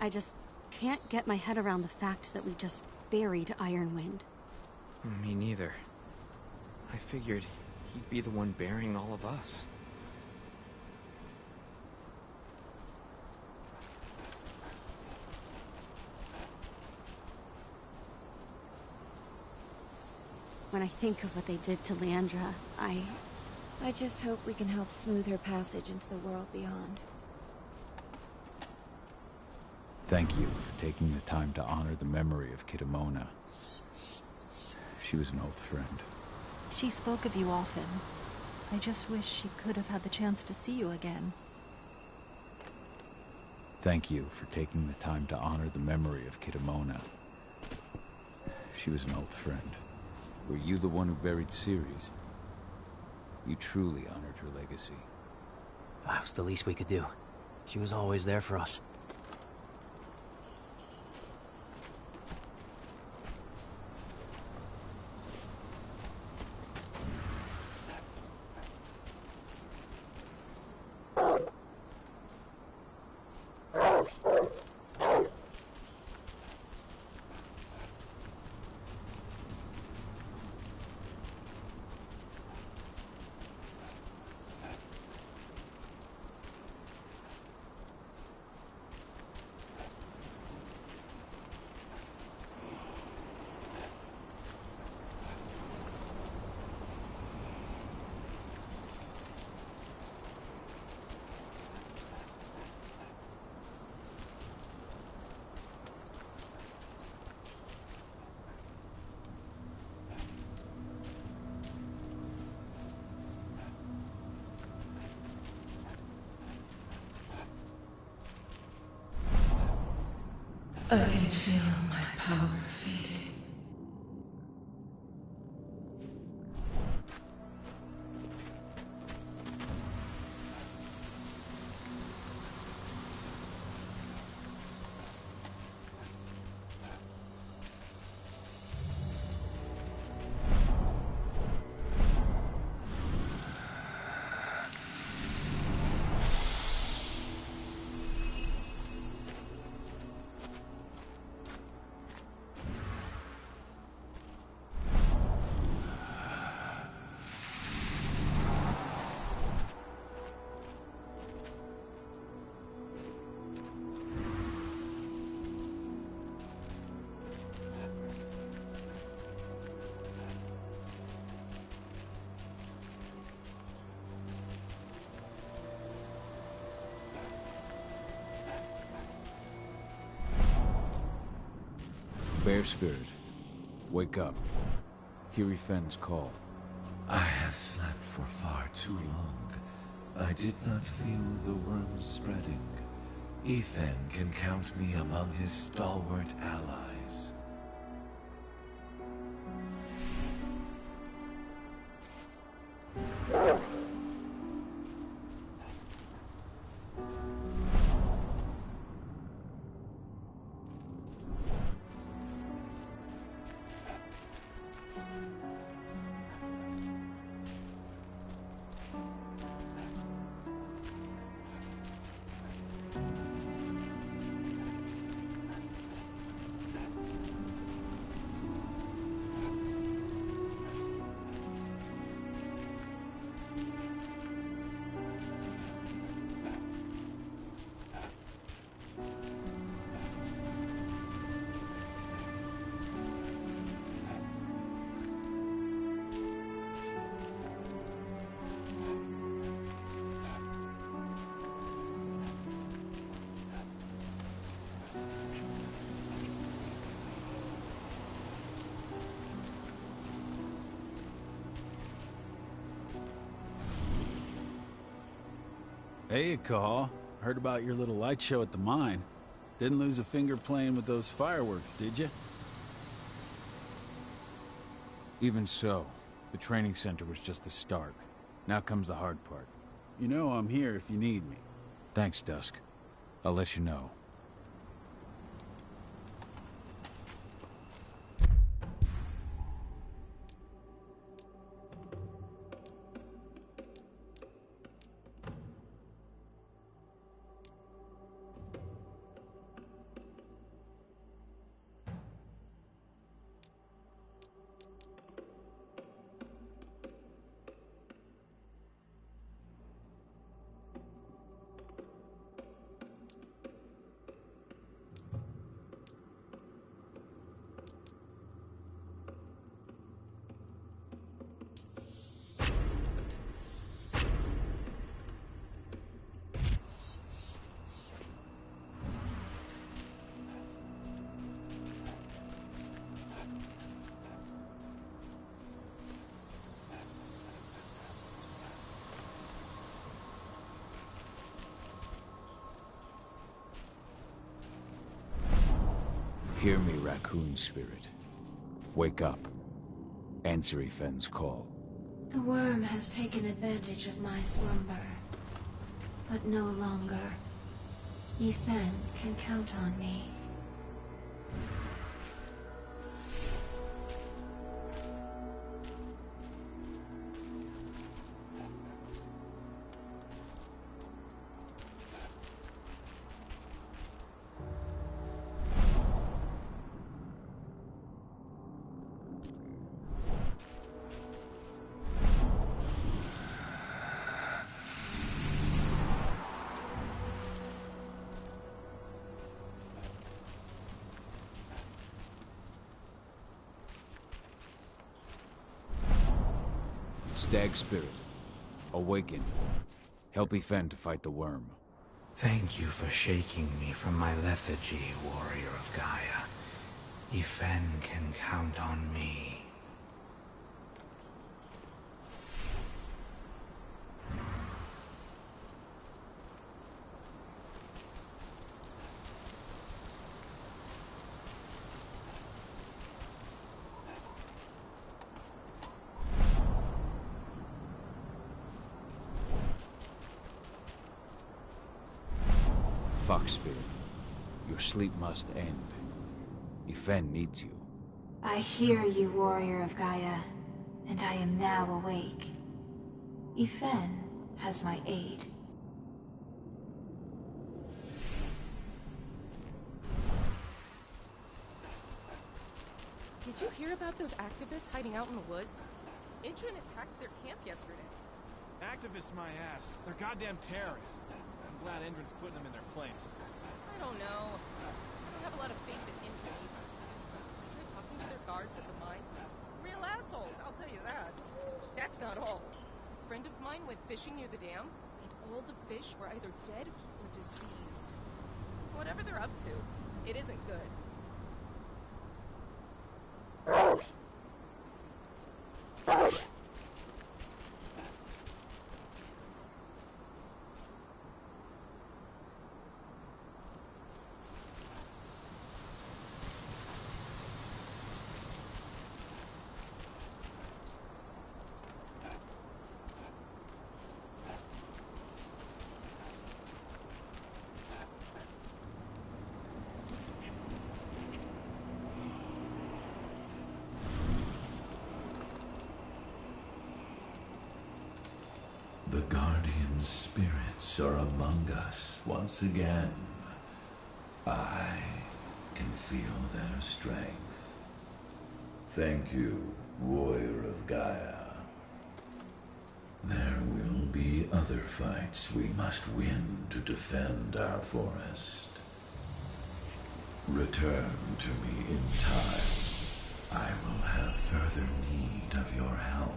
I just can't get my head around the fact that we just buried Ironwind. Me neither. I figured he'd be the one burying all of us. When I think of what they did to Leandra, I just hope we can help smooth her passage into the world beyond. Thank you for taking the time to honor the memory of Kitamona. She was an old friend. She spoke of you often. I just wish she could have had the chance to see you again. Thank you for taking the time to honor the memory of Kitamona. She was an old friend. Were you the one who buried Ceres? You truly honored her legacy. That was the least we could do. She was always there for us. I can feel my power fading. Bear Spirit, wake up. Hear Fenn's call. I have slept for far too long. I did not feel the worms spreading. Ethan can count me among his stalwart allies. Hey, Call. Heard about your little light show at the mine. Didn't lose a finger playing with those fireworks, did you? Even so, the training center was just the start. Now comes the hard part. You know I'm here if you need me. Thanks, Dusk. I'll let you know. Hear me, raccoon spirit. Wake up. Answer Ifen's call. The worm has taken advantage of my slumber. But no longer. Ifen can count on me. Stag spirit, awaken. Help Ifen to fight the worm. Thank you for shaking me from my lethargy, warrior of Gaia. Ifen can count on me. Fox spirit, your sleep must end. Ifen needs you. I hear you, warrior of Gaia, and I am now awake. Ifen has my aid. Did you hear about those activists hiding out in the woods? Intran attacked their camp yesterday. Activists, my ass. They're goddamn terrorists. I'm glad Indran's putting them in their place. I don't know. I don't have a lot of faith in Intran either. I tried talking to their guards at the mine. Real assholes, I'll tell you that. That's not all. A friend of mine went fishing near the dam, and all the fish were either dead or diseased. Whatever they're up to, it isn't good. The guardian spirits are among us once again. I can feel their strength. Thank you, warrior of Gaia. There will be other fights we must win to defend our forest. Return to me in time. I will have further need of your help.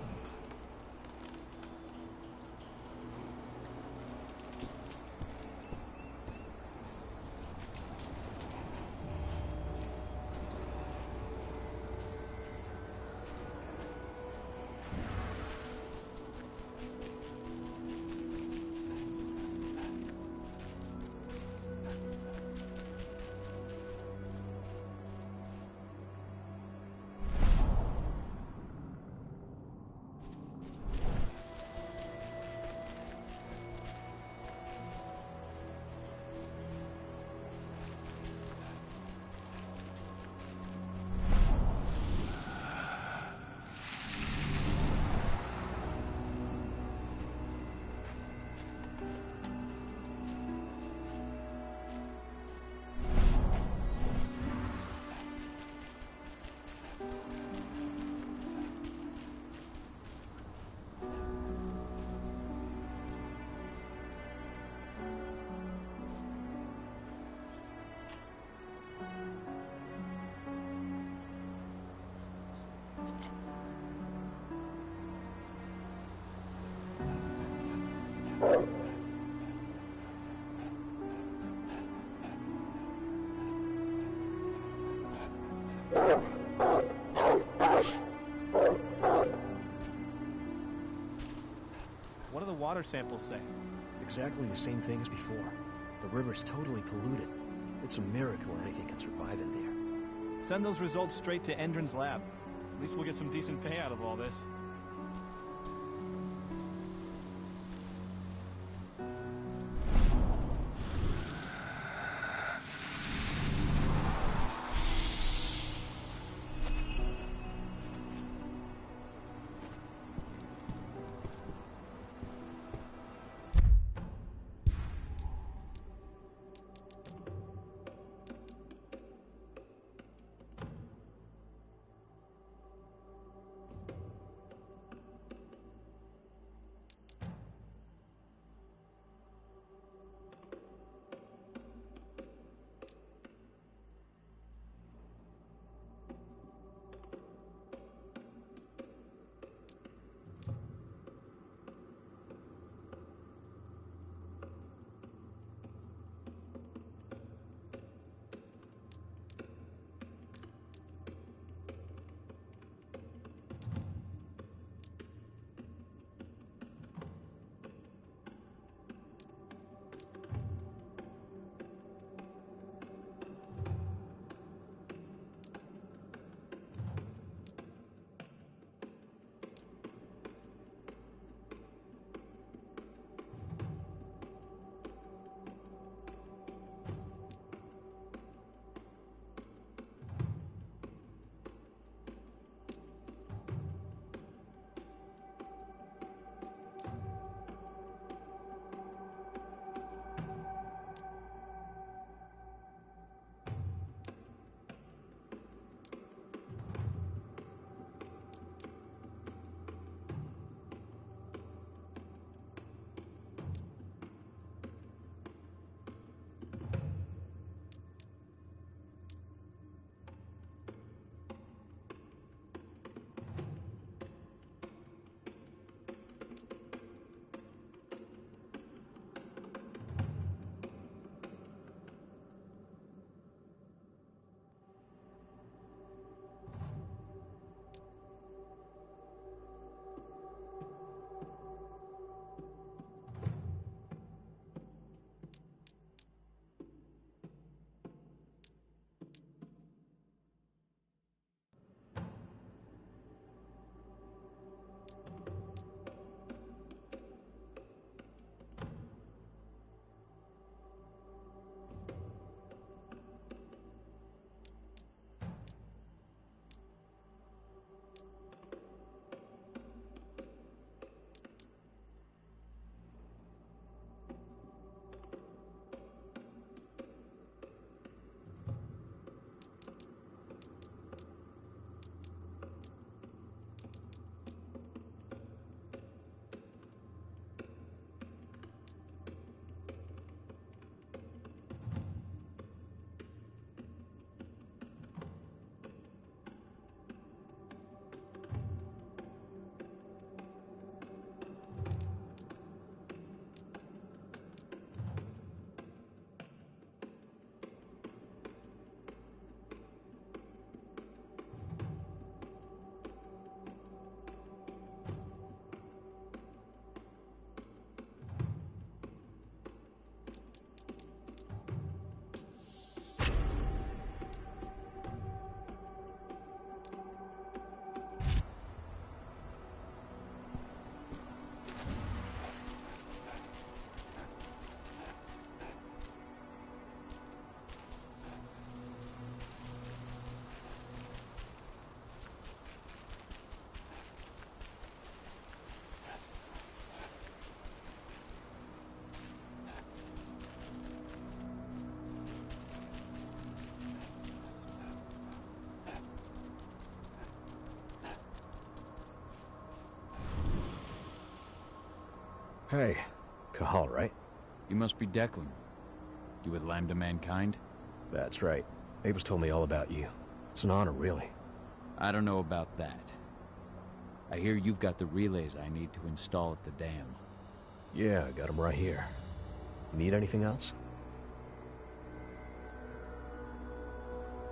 What do the water samples say? Exactly the same thing as before. The river's totally polluted. It's a miracle anything can survive in there. Send those results straight to Endron's lab. At least we'll get some decent pay out of all this. Hey, Cahal, right? You must be Declan. You with Lambda Mankind? That's right. Ava's told me all about you. It's an honor, really. I don't know about that. I hear you've got the relays I need to install at the dam. Yeah, I got them right here. You need anything else?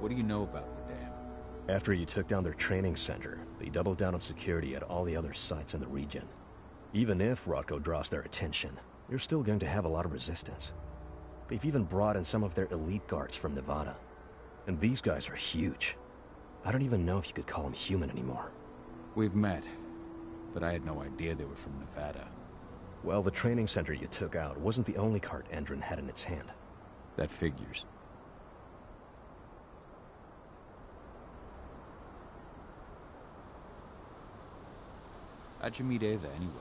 What do you know about the dam? After you took down their training center, they doubled down on security at all the other sites in the region. Even if Rocco draws their attention, you're still going to have a lot of resistance. They've even brought in some of their elite guards from Nevada. And these guys are huge. I don't even know if you could call them human anymore. We've met, but I had no idea they were from Nevada. Well, the training center you took out wasn't the only cart Endron had in its hand. That figures. How'd you meet Ava, anyway?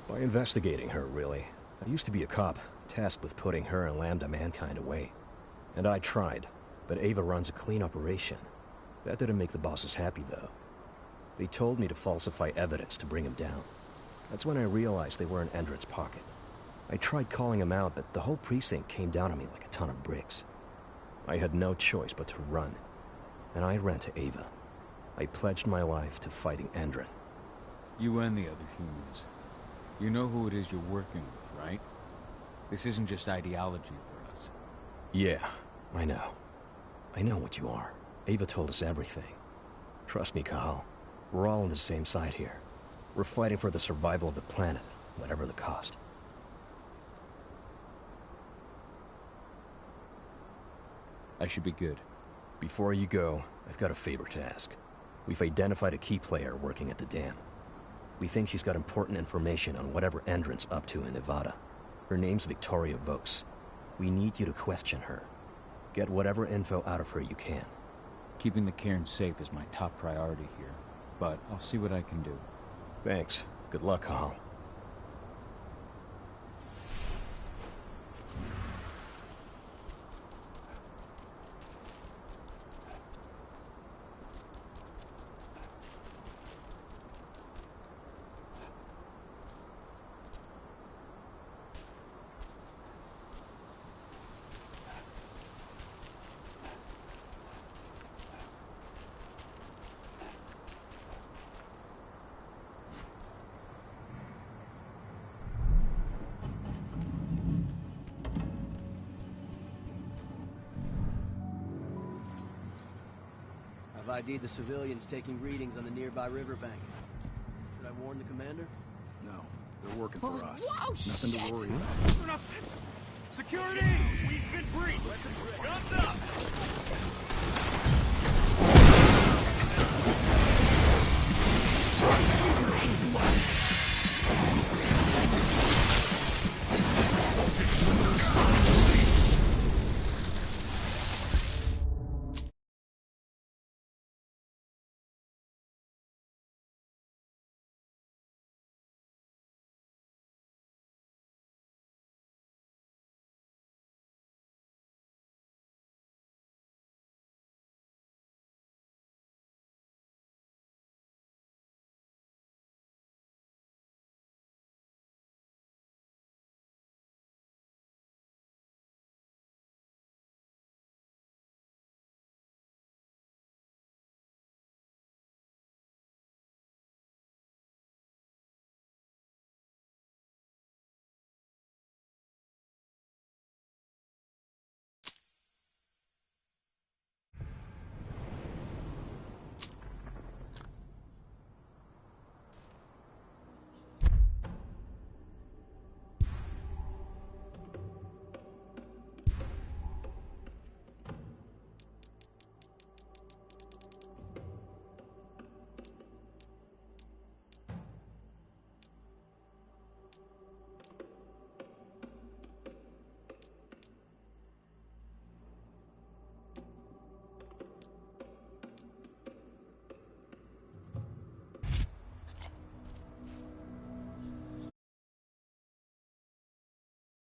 By investigating her, really. I used to be a cop, tasked with putting her and Lambda Mankind away. And I tried, but Ava runs a clean operation. That didn't make the bosses happy, though. They told me to falsify evidence to bring him down. That's when I realized they were in Endron's pocket. I tried calling him out, but the whole precinct came down on me like a ton of bricks. I had no choice but to run. And I ran to Ava. I pledged my life to fighting Endron. You and the other humans. You know who it is you're working with, right? This isn't just ideology for us. Yeah, I know. I know what you are. Ava told us everything. Trust me, Cahal. We're all on the same side here. We're fighting for the survival of the planet, whatever the cost. I should be good. Before you go, I've got a favor to ask. We've identified a key player working at the dam. We think she's got important information on whatever Endron's up to in Nevada. Her name's Victoria Vokes. We need you to question her. Get whatever info out of her you can. Keeping the cairn safe is my top priority here, but I'll see what I can do. Thanks. Good luck, Cahal. I've ID'd the civilians taking readings on the nearby riverbank. Should I warn the commander? No, they're working for us. Whoa, Nothing shit. to worry about. Announcements! Security! We've been breached! Guns up!